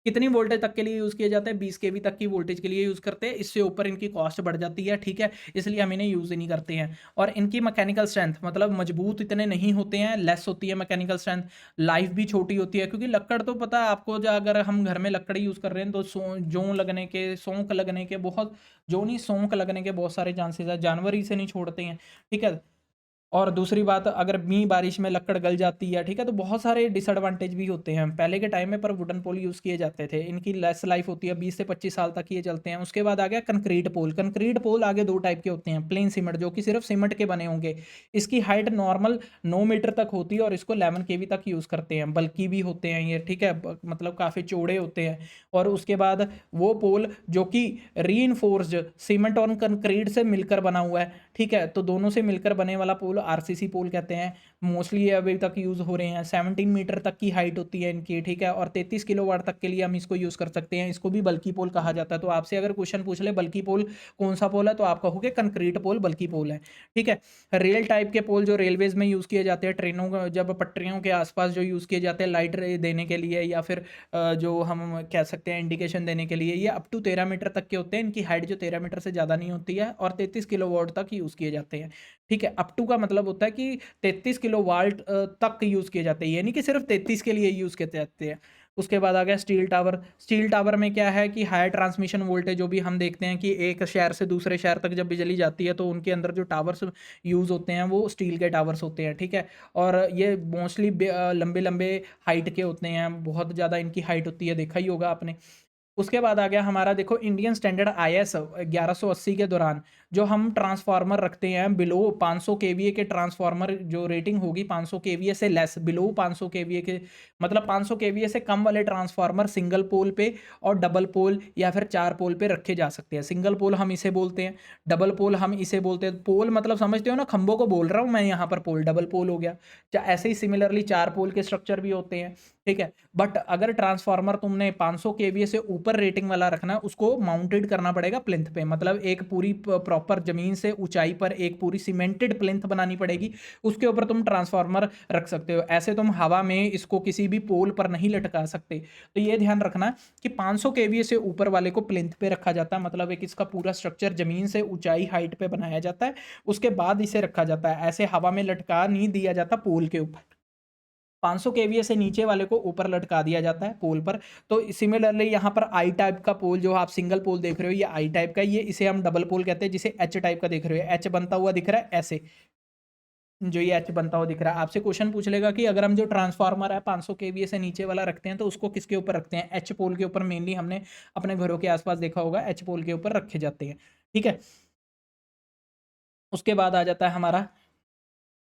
कितनी वोल्टेज तक के लिए यूज किए जाते हैं, 20 केवी तक की वोल्टेज के लिए यूज करते हैं। इससे ऊपर इनकी कॉस्ट बढ़ जाती है, ठीक है, इसलिए हम इन्हें यूज ही नहीं करते हैं। और इनकी मैकेनिकल स्ट्रेंथ मतलब मजबूत इतने नहीं होते हैं, लेस होती है मैकेनिकल स्ट्रेंथ। लाइफ भी छोटी होती है, क्योंकि लक्कड़ तो पता है आपको, जो अगर हम घर में लकड़ी यूज कर रहे हैं तो जों लगने के, सोंक लगने के बहुत, जो नहीं सोंक लगने के बहुत सारे चांसेस है, जानवर ही से नहीं छोड़ते हैं, ठीक है। और दूसरी बात, अगर मी बारिश में लकड़ गल जाती है, ठीक है, तो बहुत सारे डिसएडवांटेज भी होते हैं। पहले के टाइम में पर वुडन पोल यूज़ किए जाते थे, इनकी लेस लाइफ होती है, 20 से 25 साल तक ये चलते हैं। उसके बाद आ गया कंक्रीट पोल। कंक्रीट पोल आगे 2 टाइप के होते हैं। प्लेन सीमेंट, जो कि सिर्फ सीमेंट के बने होंगे, इसकी हाइट नॉर्मल 9 मीटर तक होती है, और इसको 11 केवी तक यूज़ करते हैं। बल्कि भी होते हैं ये, ठीक है, मतलब काफ़ी चौड़े होते हैं। और उसके बाद वो पोल जो कि रीइंफोर्स्ड सीमेंट और कंक्रीट से मिलकर बना हुआ है, ठीक है, तो दोनों से मिलकर बने वाला पोल आरसीसी पोल कहते हैं। मोस्टली ये अभी तक यूज हो रहे हैं। 17 मीटर तक की हाइट होती है इनकी, ठीक है, और 33 किलोवाट तक के लिए हम इसको यूज कर सकते हैं। इसको भी बल्कि पोल कहा जाता है। तो आपसे अगर क्वेश्चन पूछ ले बल्कि पोल कौन सा पोल है, तो आप कहोगे कंक्रीट पोल बल्कि पोल है, ठीक है। रेल टाइप के पोल जो रेलवेज में यूज किए जाते हैं, ट्रेनों जब पटरियों के आसपास जो यूज किए जाते हैं लाइट देने के लिए, या फिर जो हम कह सकते हैं इंडिकेशन देने के लिए, ये अप टू 13 मीटर तक के होते हैं। इनकी हाइट जो 13 मीटर से ज़्यादा नहीं होती है, और 33 किलोवाट तक यूज़ किए जाते हैं, ठीक है। अप टू का मतलब होता है कि 33 किलोवाट तक यूज़ किए जाते हैं, यानी कि सिर्फ 33 के लिए यूज़ किए जाते हैं। उसके बाद आ गया स्टील टावर। स्टील टावर में क्या है कि हायर ट्रांसमिशन वोल्टेज, जो भी हम देखते हैं कि एक शहर से दूसरे शहर तक जब बिजली जाती है तो उनके अंदर जो टावर्स यूज़ होते हैं वो स्टील के टावर्स होते हैं, ठीक है। और ये मोस्टली लंबे लंबे हाइट के होते हैं, बहुत ज़्यादा इनकी हाइट होती है, देखा ही होगा आपने। उसके बाद आ गया हमारा, देखो इंडियन स्टैंडर्ड आईएस 1180 के दौरान जो हम ट्रांसफार्मर रखते हैं बिलो 500 केवीए के ट्रांसफार्मर, जो रेटिंग होगी 500 केवीए से लेस, बिलो 500 केवीए के मतलब 500 केवीए से कम वाले ट्रांसफार्मर सिंगल पोल पे और डबल पोल या फिर 4 पोल पे रखे जा सकते हैं। सिंगल पोल हम इसे बोलते हैं, डबल पोल हम इसे बोलते हैं। पोल मतलब समझते हो ना, खंभों को बोल रहा हूँ मैं यहाँ पर, पोल डबल पोल हो गया। ऐसे ही सिमिलरली 4 पोल के स्ट्रक्चर भी होते हैं, ठीक है। बट अगर ट्रांसफार्मर तुमने 500 केवीए से ऊपर रेटिंग वाला रखना है, उसको माउंटेड करना पड़ेगा प्लिंथ पे, मतलब एक पूरी प्रॉपर जमीन से ऊंचाई पर एक पूरी सीमेंटेड प्लिंथ बनानी पड़ेगी, उसके ऊपर तुम ट्रांसफार्मर रख सकते हो। ऐसे तुम हवा में इसको किसी भी पोल पर नहीं लटका सकते। तो ये ध्यान रखना कि 500 केवीए से ऊपर वाले को प्लिंथ पे रखा जाता है, मतलब एक इसका पूरा स्ट्रक्चर जमीन से ऊंचाई हाइट पे बनाया जाता है, उसके बाद इसे रखा जाता है। ऐसे हवा में लटका नहीं दिया जाता पोल के ऊपर, 500 केवीए से नीचे वाले को ऊपर लटका दिया जाता है पोल पर। तो सिमिलरली यहाँ पर आई टाइप का पोल जो आप सिंगल पोल देख रहे हो, ये आई टाइप का, ये इसे हम डबल पोल कहते हैं। जिसे एच टाइप का देख रहे हो, एच बनता हुआ दिख रहा है ऐसे, जो ये एच बनता हुआ दिख रहा है। आपसे क्वेश्चन पूछ लेगा कि अगर हम जो ट्रांसफार्मर है 500 केवीए से नीचे वाला रखते हैं तो उसको किसके ऊपर रखते हैं? एच पोल के ऊपर मेनली हमने अपने घरों के आसपास देखा होगा, एच पोल के ऊपर रखे जाते हैं, ठीक है। उसके बाद आ जाता है हमारा,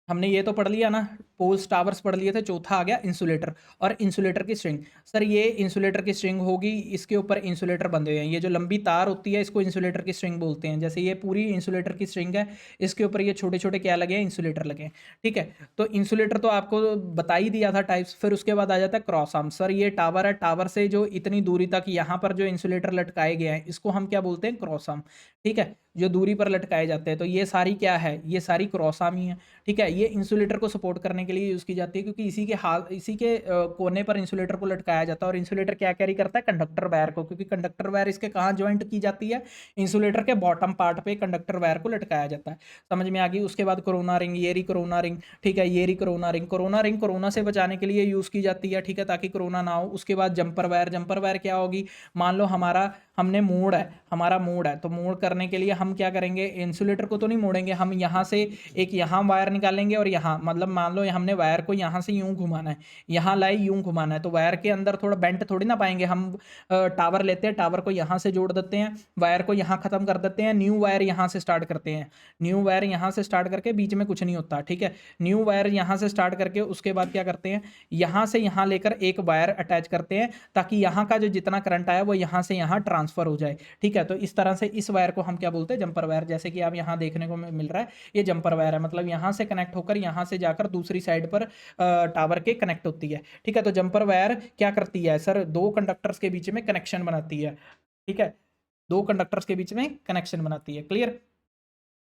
हमने ये तो पढ़ लिया ना, पोल्स टावर्स पढ़ लिए थे। चौथा आ गया इंसुलेटर और इंसुलेटर की स्ट्रिंग। सर ये इंसुलेटर की स्ट्रिंग होगी, इसके ऊपर इंसुलेटर बंधे हुए हैं, ये जो लंबी तार होती है इसको इंसुलेटर की स्ट्रिंग बोलते हैं। जैसे ये पूरी इंसुलेटर की स्ट्रिंग है, इसके ऊपर ये छोटे छोटे क्या लगे हैं? इंसुलेटर लगे हैं, ठीक है। तो इंसुलेटर तो आपको बता ही दिया था टाइप्स। फिर उसके बाद आ जाता है क्रॉस आर्म। सर ये टावर है, टावर से जो इतनी दूरी तक यहाँ पर जो इंसुलेटर लटकाए गए हैं इसको हम क्या बोलते हैं? क्रॉस आर्म, ठीक है। जो दूरी पर लटकाए जाते हैं, तो ये सारी क्या है? ये सारी क्रॉस आर्म ही है, ठीक है। ये इंसुलेटर को सपोर्ट करने के लिए यूज़ की जाती है, क्योंकि इसी के कोने पर इंसुलेटर को लटकाया जाता है। और इंसुलेटर क्या कैरी करता है? कंडक्टर वायर को, क्योंकि कंडक्टर वायर इसके कहाँ ज्वाइंट की जाती है? इंसुलेटर के बॉटम पार्ट पे कंडक्टर वायर को लटकाया जाता है। समझ में आ गई? उसके बाद कोरोना रिंग, ये रही कोरोना रिंग, ठीक है। ये रही corona ring. Corona ring corona से बचाने के लिए यूज़ की जाती है, ठीक है, ताकि कोरोना ना हो। उसके बाद जंपर वायर। जंपर वायर क्या होगी? मान लो हमने मोड़ है, हमारा मोड़ है, तो मोड़ करने के लिए हम क्या करेंगे? इंसुलेटर को तो नहीं मोड़ेंगे, हम यहाँ से एक यहाँ वायर निकालेंगे और यहाँ, मतलब मान लो हमने वायर को यहाँ से यूं घुमाना है, यहाँ लाए यूं घुमाना है, तो वायर के अंदर थोड़ा बेंट थोड़ी ना पाएंगे हम। टावर लेते हैं, टावर को यहाँ से जोड़ देते हैं, वायर को यहाँ खत्म कर देते हैं, न्यू वायर यहाँ से स्टार्ट करते हैं। न्यू वायर यहाँ से स्टार्ट करके बीच में कुछ नहीं होता, ठीक है। न्यू वायर यहाँ से स्टार्ट करके उसके बाद क्या करते हैं? यहाँ से यहाँ लेकर एक वायर अटैच करते हैं, ताकि यहाँ का जो जितना करंट आया वो यहाँ से यहाँ ट्रांसफर हो जाए, ठीक है। तो इस तरह से इस वायर को हम क्या बोलते हैं? Jumper wire. जैसे कि आप यहाँ देखने को मिल रहा है, ये जंपर वायर है, मतलब यहाँ से कनेक्ट होकर यहाँ से जाकर दूसरी साइड पर टावर के कनेक्ट होती है, ठीक है। तो जंपर वायर क्या करती है सर? दो कंडक्टर्स के बीच में कनेक्शन बनाती है, ठीक है, दो कंडक्टर्स के बीच में कनेक्शन बनाती है। क्लियर?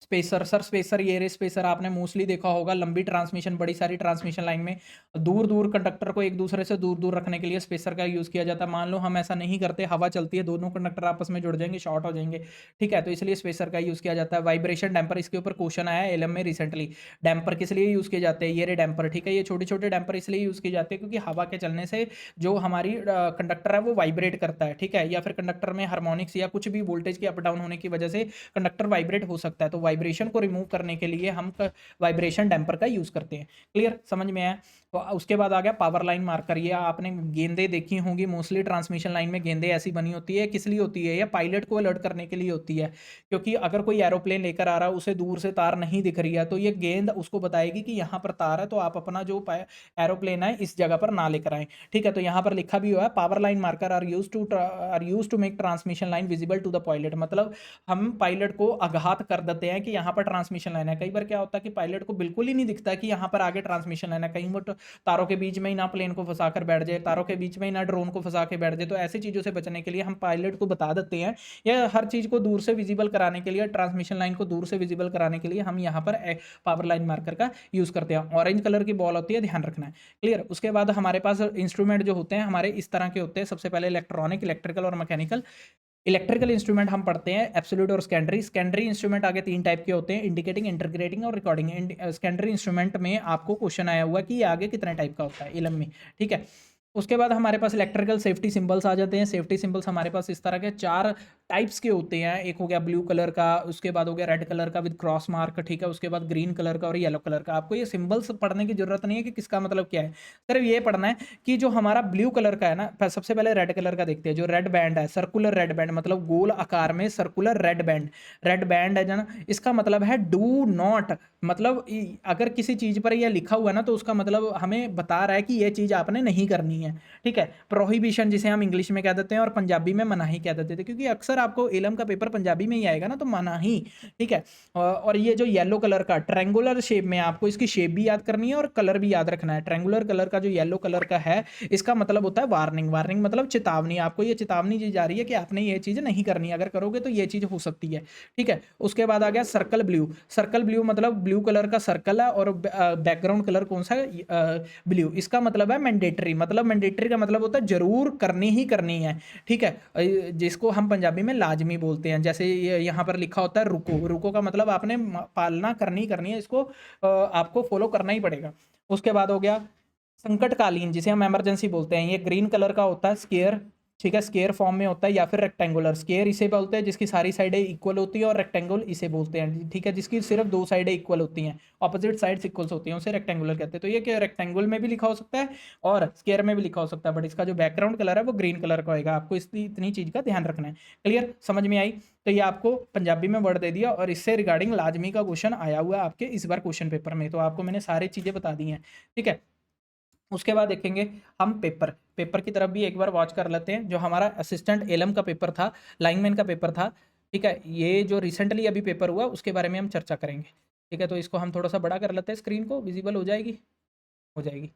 स्पेसर। सर स्पेसर, ये रे स्पेसर आपने मोस्टली देखा होगा, लंबी ट्रांसमिशन, बड़ी सारी ट्रांसमिशन लाइन में दूर दूर कंडक्टर को एक दूसरे से दूर दूर रखने के लिए स्पेसर का यूज़ किया जाता है। मान लो हम ऐसा नहीं करते, हवा चलती है, दोनों कंडक्टर आपस में जुड़ जाएंगे, शॉर्ट हो जाएंगे, ठीक है, तो इसलिए स्पेसर का यूज़ किया जाता है। वाइब्रेशन डैम्पर, इसके ऊपर क्वेश्चन आया है एलएम में रिसेंटली। डैम्पर किस लिए यूज़ किए जाते हैं? ये रे डैम्पर, ठीक है। ये छोटे छोटे डैम्पर इसलिए यूज़ किए जाते हैं क्योंकि हवा के चलने से जो हमारी कंडक्टर है वो वाइब्रेट करता है, ठीक है, या फिर कंडक्टर में हार्मोनिक्स या कुछ भी वोल्टेज के अप डाउन होने की वजह से कंडक्टर वाइब्रेट हो सकता है। तो वाइब्रेशन को रिमूव करने के लिए हम वाइब्रेशन डैम्पर का यूज करते हैं। क्लियर? समझ में आया? तो उसके बाद आ गया पावर लाइन मार्कर। ये आपने गेंदे देखी होंगी, मोस्टली ट्रांसमिशन लाइन में गेंदे ऐसी बनी होती है। किस लिए होती है? ये पायलट को अलर्ट करने के लिए होती है, क्योंकि अगर कोई एरोप्लेन लेकर आ रहा है, उसे दूर से तार नहीं दिख रही है, तो ये गेंद उसको बताएगी कि यहाँ पर तार है, तो आप अपना जो एरोप्लेन है इस जगह पर ना लेकर आए, ठीक है। तो यहाँ पर लिखा भी हुआ है, power line marker are use to make transmission line visible to the pilot. मतलब हम पायलट को आगाह कर देते हैं कि यहाँ पर ट्रांसमिशन लाइन है। कई बार क्या होता है कि पायलट को बिल्कुल ही नहीं दिखता कि यहाँ पर आगे ट्रांसमिशन लाइन है, कहीं वो तारों के बीच में ही ना प्लेन को फंसा कर बैठ जाए, तारों के बीच में ही ना ड्रोन को फंसा के बैठ जाए। तो ऐसी चीज़ों से बचने के लिए हम पायलट को बता देते हैं, या हर चीज़ को दूर से विजिबल कराने के लिए, ट्रांसमिशन लाइन को दूर से विजिबल कराने के लिए हम यहाँ पर पावर लाइन मार्कर का यूज़ करते हैं। ऑरेंज कलर की बॉल होती है, ध्यान रखना है। क्लियर? उसके बाद हमारे पास इंस्ट्रूमेंट जो होते हैं हमारे इस तरह के होते हैं। सबसे पहले इलेक्ट्रॉनिक, इलेक्ट्रिकल और मैकेनिकल। इलेक्ट्रिकल इंस्ट्रूमेंट हम पढ़ते हैं एब्सोल्यूट और सेकेंडरी। सेकेंडरी इंस्ट्रूमेंट आगे 3 टाइप के होते हैं, इंडिकेटिंग, इंटरग्रेटिंग और रिकॉर्डिंग। सेकेंडरी इंस्ट्रूमेंट में आपको क्वेश्चन आया हुआ कि ये आगे कितने टाइप का होता है इलम में, ठीक है। उसके बाद हमारे पास इलेक्ट्रिकल सेफ्टी सिंबल्स आ जाते हैं। सेफ्टी सिंबल्स हमारे पास इस तरह के 4 टाइप्स के होते हैं। एक हो गया ब्लू कलर का, उसके बाद हो गया रेड कलर का विद क्रॉस मार्क, ठीक है। उसके बाद ग्रीन कलर का और येलो कलर का। आपको ये सिंबल्स पढ़ने की ज़रूरत नहीं है कि किसका मतलब क्या है, सिर्फ ये पढ़ना है कि जो हमारा ब्लू कलर का है ना, सबसे पहले रेड कलर का देखते हैं। जो रेड बैंड है, सर्कुलर रेड बैंड, मतलब गोल आकार में सर्कुलर रेड बैंड है ना, इसका मतलब है डू नॉट। मतलब अगर किसी चीज़ पर यह लिखा हुआ है ना, तो उसका मतलब हमें बता रहा है कि ये चीज़ आपने नहीं करनी है, ठीक है। प्रोहिबिशन जिसे हम इंग्लिश में कह देते हैं और पंजाबी में मनाही कह देते थे, क्योंकि अक्सर आपको इलम का पेपर पंजाबी में ही आएगा ना, तो मनाही, ठीक है। और ये जो येलो कलर का ट्रैंगुलर शेप में, आपको इसकी शेप भी याद करनी है और कलर भी याद रखना है। ट्रैंगुलर कलर का जो येलो कलर का है, इसका मतलब होता है वार्निंग। वार्निंग मतलब चेतावनी। आपको ये चेतावनी दी जा रही है कि आपने ये चीज़ नहीं करनी, अगर करोगे तो ये चीज़ हो सकती है, ठीक है। उसके बाद आ गया सर्कल ब्लू। सर्कल ब्लू मतलब ब्लू कलर का सर्कल है और बैकग्राउंड कलर कौन सा है, ब्लू। इसका मतलब है मैंडेटरी। मतलब मैंडेटरी का मतलब होता है जरूर करनी ही करनी है, ठीक है। जिसको हम पंजाबी में लाजमी बोलते हैं। जैसे यहाँ पर लिखा होता है रुको। रुको का मतलब आपने पालना करनी करनी है, इसको आपको फॉलो करना ही पड़ेगा। उसके बाद हो गया संकटकालीन, जिसे हम इमरजेंसी बोलते हैं। ये ग्रीन कलर का होता है, स्केयर, ठीक है। स्केयर फॉर्म में होता है, या फिर रेक्टेंगुलर। स्केयर इसे बोलते हैं जिसकी सारी साइडें इक्वल होती है, और रेक्टेंगल इसे बोलते हैं, ठीक है, जिसकी सिर्फ 2 साइडें इक्वल होती हैं, ऑपोजिट साइड्स इक्वल्स होती हैं, उसे रेक्टेंगुलर कहते हैं। तो ये क्या रेक्टेंगल में भी लिखा हो सकता है और स्केयर में भी लिखा हो सकता है, बट इसका जो बैकग्राउंड कलर है वो ग्रीन कलर का होगा। आपको इसकी इतनी चीज़ का ध्यान रखना है। क्लियर, समझ में आई? तो ये आपको पंजाबी में वर्ड दे दिया, और इससे रिगार्डिंग लाजमी का क्वेश्चन आया हुआ है आपके इस बार क्वेश्चन पेपर में। तो आपको मैंने सारी चीज़ें बता दी हैं, ठीक है। उसके बाद देखेंगे हम पेपर। पेपर की तरफ भी एक बार वॉच कर लेते हैं। जो हमारा असिस्टेंट एलएम का पेपर था, लाइनमैन का पेपर था, ठीक है, ये जो रिसेंटली अभी पेपर हुआ उसके बारे में हम चर्चा करेंगे, ठीक है। तो इसको हम थोड़ा सा बड़ा कर लेते हैं, स्क्रीन को विजिबल हो जाएगी, हो जाएगी,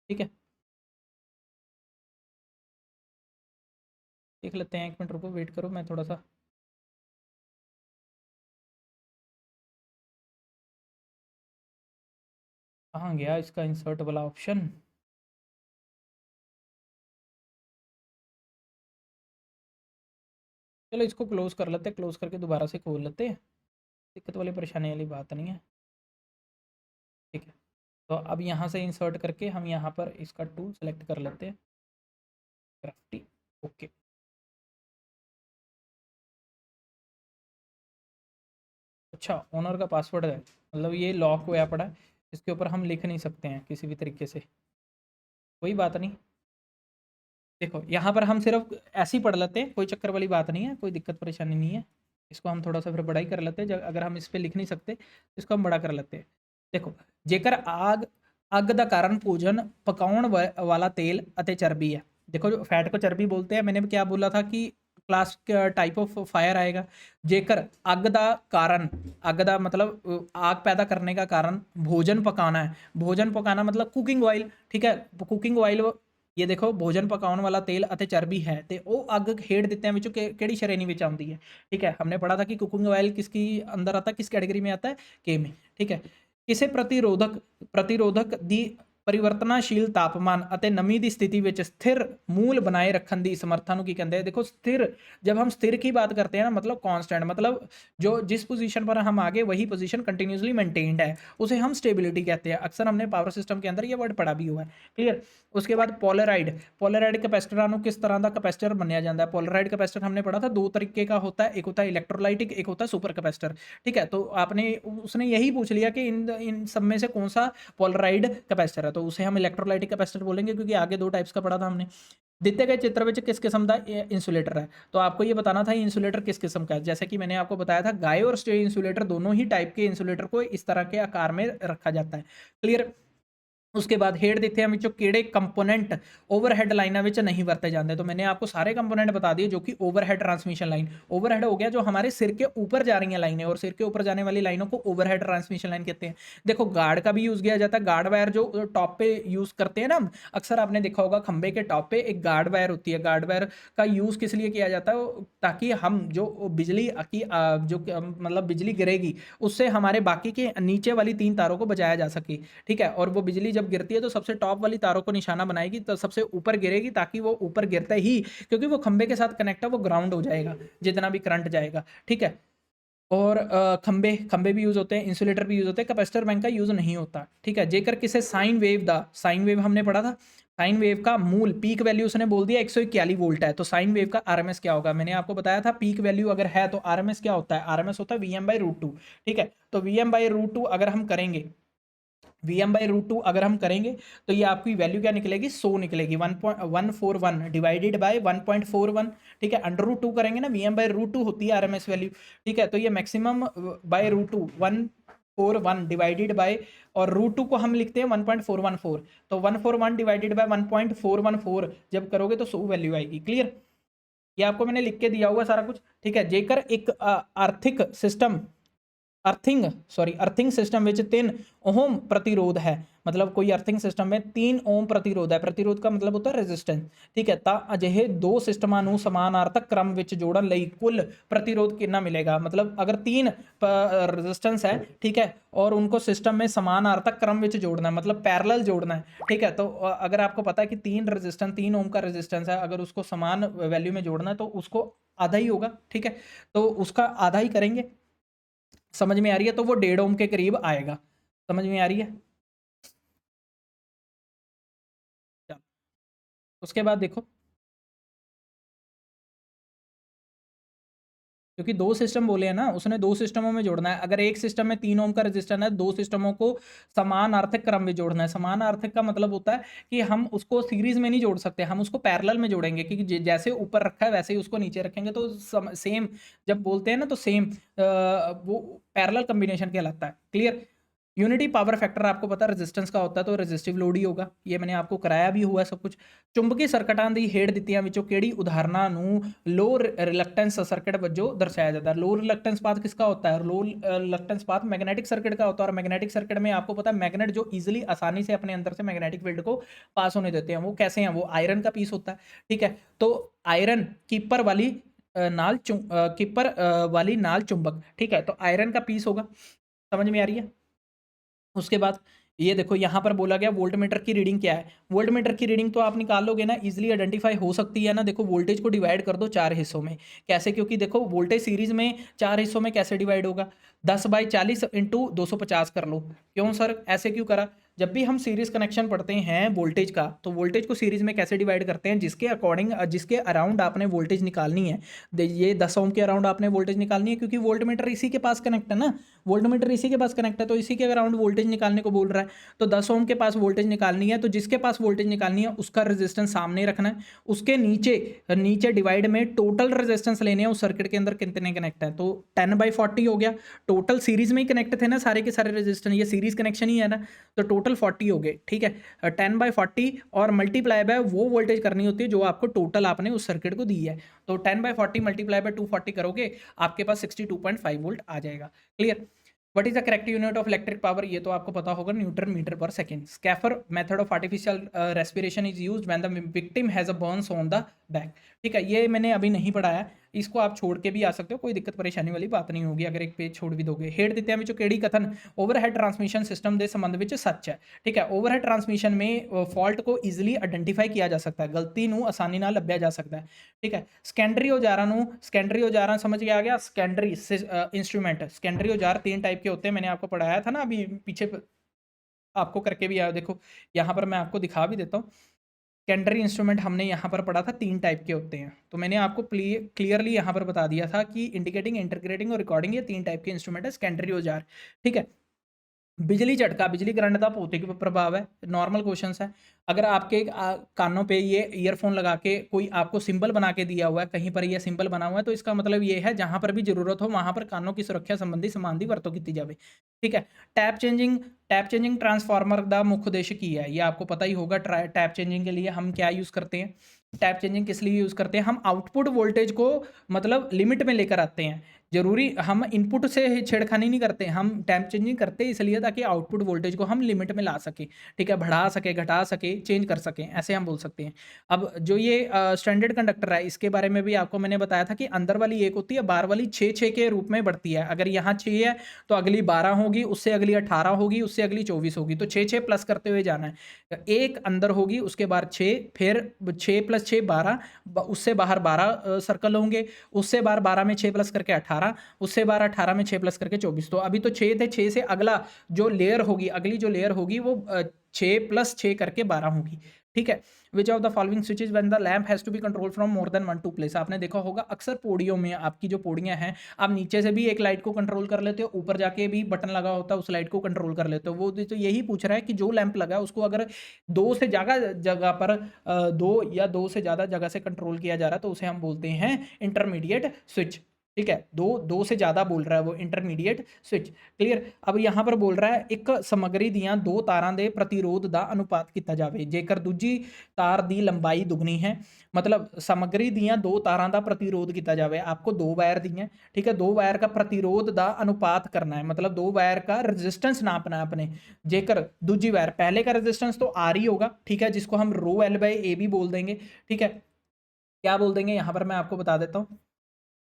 ठीक है। देख लेते हैं, 1 मिनट रुको, वेट करो, मैं थोड़ा सा कहाँ गया इसका इंसर्ट वाला ऑप्शन। चलो इसको क्लोज कर लेते हैं, क्लोज करके दोबारा से खोल लेते हैं। दिक्कत वाली परेशानी वाली बात नहीं है, ठीक है। तो अब यहाँ से इंसर्ट करके हम यहाँ पर इसका टूल सेलेक्ट कर लेते हैं, क्राफ्टी, ओके। अच्छा, ओनर का पासवर्ड है, मतलब ये लॉक हुआ पड़ा है, इसके ऊपर हम लिख नहीं सकते हैं किसी भी तरीके से। कोई बात नहीं, देखो यहाँ पर हम सिर्फ ऐसे ही पढ़ लेते हैं, कोई चक्कर वाली बात नहीं है, कोई दिक्कत परेशानी नहीं है। इसको हम थोड़ा सा फिर बड़ा ही कर लेते हैं, अगर हम इस पर लिख नहीं सकते तो इसको हम बड़ा कर लेते हैं। देखो, जेकर आग ਅੱਗ ਦਾ ਕਾਰਨ ਭੋਜਨ ਪਕਾਉਣ वाला तेल ਅਤੇ चर्बी है। देखो, जो फैट को चर्बी बोलते हैं, मैंने क्या बोला था कि क्लास टाइप ऑफ फायर आएगा। जेकर ਅੱਗ ਦਾ ਕਾਰਨ, ਅੱਗ ਦਾ मतलब आग पैदा करने का कारण भोजन पकाना है। भोजन पकाना मतलब कुकिंग ऑयल, ठीक है। कुकिंग ऑयल, ये देखो भोजन पकाने वाला तेल ਅਤੇ चर्बी है, तो वो ਅੱਗ ਖੇਡ ਦਿੱਤਿਆਂ ਵਿੱਚੋਂ ਕਿਹੜੀ श्रेणी ਵਿੱਚ आती है, ठीक है। हमने पढ़ा था कि कुकिंग ऑयल किसकी अंदर आता है, किस कैटेगरी में आता है, के में, ठीक है। ਕਿਸੇ प्रतिरोधक ਦੀ परिवर्तनशील तापमान ਅਤੇ नमी की स्थिति ਵਿੱਚ स्थिर मूल बनाए रखने की समर्था ਨੂੰ ਕੀ ਕਹਿੰਦੇ हैं। देखो स्थिर, जब हम स्थिर की बात करते हैं ना, मतलब कांस्टेंट, मतलब जो जिस पोजीशन पर हम आगे वही पोजीशन कंटिन्यूसली मेंटेन्ड है, उसे हम स्टेबिलिटी कहते हैं। अक्सर हमने पावर सिस्टम के अंदर ये वर्ड पढ़ा भी हुआ है, क्लियर। उसके बाद पोलराइड। पोलराइड कैपेसिटरां ਨੂੰ किस तरह का कैपेसिटर ਮੰਨਿਆ ਜਾਂਦਾ है। पोलराइड कैपेसिटर हमने पढ़ा था 2 तरीके का होता है, एक होता है इलेक्ट्रोलाइटिक, एक होता है सुपर कैपेसिटर, ठीक है। तो आपने उसने यही पूछ लिया कि इन सब में से कौन सा पोलराइड कैपेसिटर है, तो उसे हम इलेक्ट्रोलाइटिक कैपेसिटर बोलेंगे, क्योंकि आगे 2 टाइप्स का पढ़ा था हमने। दिए गए चित्र में किस किस्म का इंसुलेटर है, तो आपको ये बताना था इंसुलेटर किस किस्म का है। जैसे कि मैंने आपको बताया था, गाय और स्टे इंसुलेटर दोनों ही टाइप के इंसुलेटर को इस तरह के आकार में रखा जाता है, क्लियर। उसके बाद हेड ਦਿੱਤਿਆਂ ਵਿੱਚੋਂ ਕਿਹੜੇ ਕੰਪੋਨੈਂਟ ओवरहेड लाइनों में नहीं वरते जाते, तो मैंने आपको सारे कंपोनेंट बता दिए, जो कि ओवरहेड ट्रांसमिशन लाइन। ओवरहेड हो गया जो हमारे सिर के ऊपर जा रही हैं लाइनें, और सिर के ऊपर जाने वाली लाइनों को ओवरहेड ट्रांसमिशन लाइन कहते हैं। देखो, गार्ड का भी यूज़ किया जाता है, गार्ड वायर जो टॉप पे यूज़ करते हैं ना हम, अक्सर आपने देखा होगा खंबे के टॉप पे एक गार्ड वायर होती है। गार्ड वायर का यूज़ किस लिए किया जाता है, ताकि हम जो बिजली की जो मतलब बिजली गिरेगी, उससे हमारे बाकी के नीचे वाली 3 तारों को बचाया जा सके, ठीक है। और वो बिजली जब गिरती है तो सबसे टॉप वाली तारों को निशाना बनाएगी, तो सबसे ऊपर गिरेगी, ताकि वो ऊपर गिरते ही, क्योंकि वो खंबे के साथ कनेक्ट है, वो ग्राउंड हो जाएगा जितना भी करंट जाएगा, ठीक है। और खंबे खंबे भी यूज़ होते हैं, इंसुलेटर भी यूज़ होते हैं, कैपेसिटर बैंक का यूज़ नहीं होता। ठीक है, जेकर किसे साइन वेव दा, साइन वेव हमने पढ़ा था, साइन वेव का मूल पीक वैल्यू उसने बोल दिया 141 वोल्ट है, तो साइन वेव का आरएमएस क्या होगा? मैंने आपको बताया था पीक वैल्यू अगर है तो आरएमएस क्या होता है? आरएमएस होता है Vm/√2। ठीक है, तो Vm/√2 अगर हम करेंगे, Vm/√2 अगर हम करेंगे तो ये आपकी वैल्यू क्या निकलेगी? 100 निकलेगी, 1.141 डिवाइडेड बाय 1.41। ठीक है, √2 करेंगे ना, Vm/√2 होती है आरएमएस वैल्यू। ठीक है, तो ये मैक्सिमम बाय √2 141 डिवाइडेड बाय, और √2 को हम लिखते हैं 1.414, तो 141 डिवाइडेड बाय 1.414 जब करोगे तो 100 वैल्यू आएगी। क्लियर? ये आपको मैंने लिख के दिया हुआ सारा कुछ। ठीक है, जेकर एक आर्थिक सिस्टम अर्थिंग सिस्टम ਵਿੱਚ 3 ओम प्रतिरोध है, मतलब कोई अर्थिंग सिस्टम में 3 ओम प्रतिरोध है, प्रतिरोध का मतलब होता है रेजिस्टेंस। ठीक है, ਤਾਂ ਅਜਿਹੇ ਦੋ ਸਿਸਟਮਾਂ ਨੂੰ ਸਮਾਨਾਰਥਕ क्रम ਵਿੱਚ जोड़न ਲਈ कुल प्रतिरोध कितना मिलेगा? मतलब अगर 3 रेजिस्टेंस है, ठीक है, और उनको सिस्टम में समानार्थक क्रम ਵਿੱਚ जोड़ना है, मतलब पैरेलल जोड़ना है। ठीक है, तो अगर आपको पता है कि 3 ओम का रेजिस्टेंस है, अगर उसको समान वैल्यू में जोड़ना है तो उसको आधा ही होगा। ठीक है, तो उसका आधा ही करेंगे। समझ में आ रही है? तो वो 1.5 ओम के करीब आएगा। समझ में आ रही है? चलो, उसके बाद देखो, क्योंकि 2 सिस्टम बोले हैं ना, उसने 2 सिस्टमों में जोड़ना है। अगर एक सिस्टम में 3 ओम का रेजिस्टेंस है, 2 सिस्टमों को समानार्थक क्रम में जोड़ना है। समानार्थक का मतलब होता है कि हम उसको सीरीज में नहीं जोड़ सकते, हम उसको पैरेलल में जोड़ेंगे, क्योंकि जैसे ऊपर रखा है वैसे ही उसको नीचे रखेंगे तो सेम, जब बोलते हैं ना तो सेम वो पैरेलल कॉम्बिनेशन कहलाता है। क्लियर? यूनिटी पावर फैक्टर आपको पता है रेजिस्टेंस का होता है, तो रेजिस्टिव लोड ही होगा। ये मैंने आपको कराया भी हुआ है सब कुछ। ਚੁੰਬਕੀ ਸਰਕਟਾਂ ਦੀ ਹੇਠ ਦਿੱਤੀਆਂ ਵਿੱਚੋਂ ਕਿਹੜੀ ਉਦਾਹਰਨਾਂ ਨੂੰ लो रिलक्टेंस सर्किट वजों दर्शाया जाता है? लो रिलक्टेंस पाथ किसका होता है? लो रिलक्टेंस पाथ मैग्नेटिक सर्किट का होता है, और मैग्नेटिक सर्किट में आपको पता है मैग्नेट जो इजीली आसानी से अपने अंदर से मैग्नेटिक फील्ड को पास होने देते हैं, वो कैसे हैं? वो आयरन का पीस होता है। ठीक है, तो आयरन कीपर वाली वाली नाल चुंबक। ठीक है, तो आयरन का पीस होगा। समझ में आ रही है? उसके बाद ये देखो, यहाँ पर बोला गया वोल्टमीटर की रीडिंग क्या है। वोल्टमीटर की रीडिंग तो आप निकाल लोगे ना, इजीली आइडेंटिफाई हो सकती है ना। देखो, वोल्टेज को डिवाइड कर दो 4 हिस्सों में। कैसे? क्योंकि देखो वोल्टेज सीरीज में 4 हिस्सों में कैसे डिवाइड होगा? 10/40 इंटू 250 कर लो। क्यों सर ऐसे क्यों करा? जब भी हम सीरीज कनेक्शन पढ़ते हैं वोल्टेज का, तो वोल्टेज को सीरीज में कैसे डिवाइड करते हैं? जिसके अकॉर्डिंग, जिसके अराउंड आपने वोल्टेज निकालनी है। ये 10 ओम के अराउंड आपने वोल्टेज निकालनी है, क्योंकि वोल्टमीटर इसी के पास कनेक्ट है ना, वोल्टमीटर इसी के पास कनेक्ट है, तो इसी के अराउंड वोल्टेज निकालने को बोल रहा है। तो 10 ओम के पास वोल्टेज निकालनी है, तो जिसके पास वोल्टेज निकालनी है उसका रेजिस्टेंस सामने रखना है। उसके नीचे नीचे डिवाइड में टोटल रेजिस्टेंस लेने हैं उस सर्किट के अंदर कितने कनेक्ट हैं, तो 10/40 हो गया। टोटल सीरीज में ही कनेक्ट थे ना सारे के सारे रेजिस्टेंस, ये सीरीज कनेक्शन ही है ना, तो टोटल 40 हो गए। ठीक है, 10/40 और मल्टीप्लाई बाय वो वोल्टेज करनी होती है जो आपको टोटल आपने उस सर्किट को दी है। तो 10/40 मल्टीप्लाई बाय 240 करोगे, आपके पास 62.5 वोल्ट आ जाएगा। Clear? What is the correct unit of electric power? ये तो आपको पता होगा, newton metre per second. Schafer method of artificial respiration is used when the victim has a burns on the back. ठीक है, ये मैंने अभी नहीं पढ़ाया, इसको आप छोड़ के भी आ सकते हो, कोई दिक्कत परेशानी वाली बात नहीं होगी अगर एक पेज छोड़ भी दोगे। हेड ਦਿੱਤਿਆਂ ਵਿੱਚੋਂ ਕਿਹੜੀ कथन ओवरहेड ट्रांसमिशन सिस्टम के संबंध में सच है? ठीक है, ओवरहेड ट्रांसमिशन में फॉल्ट को ईजिली आइडेंटिफाई किया जा सकता है, गलती ਨੂੰ आसानी ਨਾਲ ਲੱਭਿਆ ਜਾ ਸਕਦਾ है। ठीक है, ਸੈਕੰਡਰੀ औजारां समझ के आ गया। सैकेंडरी इंस्ट्रूमेंट, सैकेंडरी औजार 3 टाइप के होते हैं, मैंने आपको पढ़ाया था ना अभी पीछे, आपको करके भी आया। देखो यहाँ पर मैं आपको दिखा भी देता हूँ। सैकेंडरी इंस्ट्रूमेंट हमने यहाँ पर पढ़ा था 3 टाइप के होते हैं, तो मैंने आपको क्लियरली यहाँ पर बता दिया था कि इंडिकेटिंग, इंटरग्रेटिंग और रिकॉर्डिंग, ये 3 टाइप के इंस्ट्रूमेंट है सैकेंडरी औजार। ठीक है, बिजली झटका, बिजली करंट का भौतिक प्रभाव है, नॉर्मल क्वेश्चंस है। अगर आपके कानों पे ये ईयरफोन लगा के कोई आपको सिंबल बना के दिया हुआ है, कहीं पर ये सिंबल बना हुआ है, तो इसका मतलब ये है जहां पर भी जरूरत हो वहां पर कानों की सुरक्षा संबंधी समान दी वरतों की जाए। ठीक है, टैप चेंजिंग ट्रांसफार्मर का मुख्य उद्देश्य की है, ये आपको पता ही होगा। टैप चेंजिंग के लिए हम क्या यूज़ करते हैं? टैप चेंजिंग किस लिए यूज़ करते हैं? हम आउटपुट वोल्टेज को मतलब लिमिट में लेकर आते हैं। जरूरी हम इनपुट से छेड़खानी नहीं करते, हम टैप चेंजिंग करते हैं इसलिए ताकि आउटपुट वोल्टेज को हम लिमिट में ला सके। ठीक है, बढ़ा सके, घटा सके, चेंज कर सकें, ऐसे हम बोल सकते हैं। अब जो ये स्टैंडर्ड कंडक्टर है इसके बारे में भी आपको मैंने बताया था कि अंदर वाली 1 होती है, बाहर वाली 6 के रूप में बढ़ती है। अगर यहाँ 6 है तो अगली 12 होगी, उससे अगली 18 होगी, उससे अगली 24 होगी, तो 6 प्लस करते हुए जाना है। एक अंदर होगी, उसके बाद 6, फिर 6 + 6 12, उससे बाहर 12 सर्कल होंगे, उससे बाहर 12 में 6 प्लस करके 18, उससे बाहर 18 में 6 प्लस करके 24। तो अभी तो 6 थे, 6 से अगला जो लेयर होगी, अगली जो लेयर होगी वो 6 + 6 करके 12 होगी। ठीक है। Which of the following switches when the lamp has to be control from more than 1 2 place. आपने देखा होगा अक्सर पौड़ियों में, आपकी जो पौड़ियां हैं, आप नीचे से भी एक लाइट को कंट्रोल कर लेते हो, ऊपर जाके भी बटन लगा होता है उस लाइट को कंट्रोल कर लेते हो। वो तो यही पूछ रहा है कि जो लैंप लगा है उसको अगर 2 से ज़्यादा जगह पर 2 से ज़्यादा जगह से कंट्रोल किया जा रहा है तो उसे हम बोलते हैं इंटरमीडिएट स्विच। ठीक है, दो से ज़्यादा बोल रहा है वो, इंटरमीडिएट स्विच। क्लियर। अब यहाँ पर बोल रहा है एक ਸਮੱਗਰੀ ਦੀਆਂ 2 ਤਾਰਾਂ ਦੇ ਪ੍ਰਤੀਰੋਧ ਦਾ ਅਨੁਪਾਤ ਕੀਤਾ ਜਾਵੇ ਜੇਕਰ ਦੂਜੀ ਤਾਰ ਦੀ ਲੰਬਾਈ ਦੁਗਣੀ ਹੈ। मतलब ਸਮੱਗਰੀ ਦੀਆਂ 2 ਤਾਰਾਂ ਦਾ ਪ੍ਰਤੀਰੋਧ ਕੀਤਾ ਜਾਵੇ। आपको 2 वायर दी हैं, ठीक है, 2 वायर का प्रतिरोध का अनुपात करना है, मतलब 2 वायर का रेजिस्टेंस नापना है अपने। जेकर दूजी वायर, पहले का रेजिस्टेंस तो आर ही होगा, ठीक है, जिसको हम रो L/A भी बोल देंगे। ठीक है, क्या बोल देंगे यहाँ पर मैं आपको बता देता हूँ।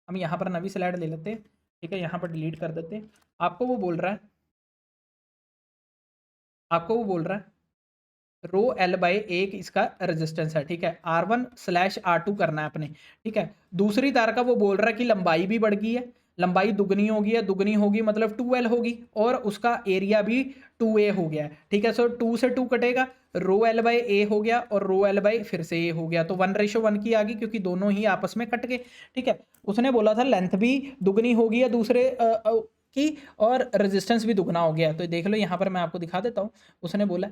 हम यहाँ पर नवी स्लाइड ले लेते हैं, ठीक है, यहाँ पर डिलीट कर देते हैं। आपको वो बोल रहा है, आपको वो बोल रहा है रो L/A इसका रेजिस्टेंस है। ठीक है, R1/R2 करना है अपने। ठीक है, दूसरी तार का वो बोल रहा है कि लंबाई भी बढ़ गई है, लंबाई दुगनी होगी है, दुगनी होगी मतलब 2L होगी, और उसका एरिया भी 2A हो गया है। ठीक है, सो 2 से 2 कटेगा, रो L/A हो गया और रो L/ फिर से A हो गया, तो 1:1 की आ गई क्योंकि दोनों ही आपस में कट गए। ठीक है, उसने बोला था लेंथ भी दुगनी होगी है दूसरे की, और रेजिस्टेंस भी दुगना हो गया। तो देख लो यहाँ पर मैं आपको दिखा देता हूँ। उसने बोला,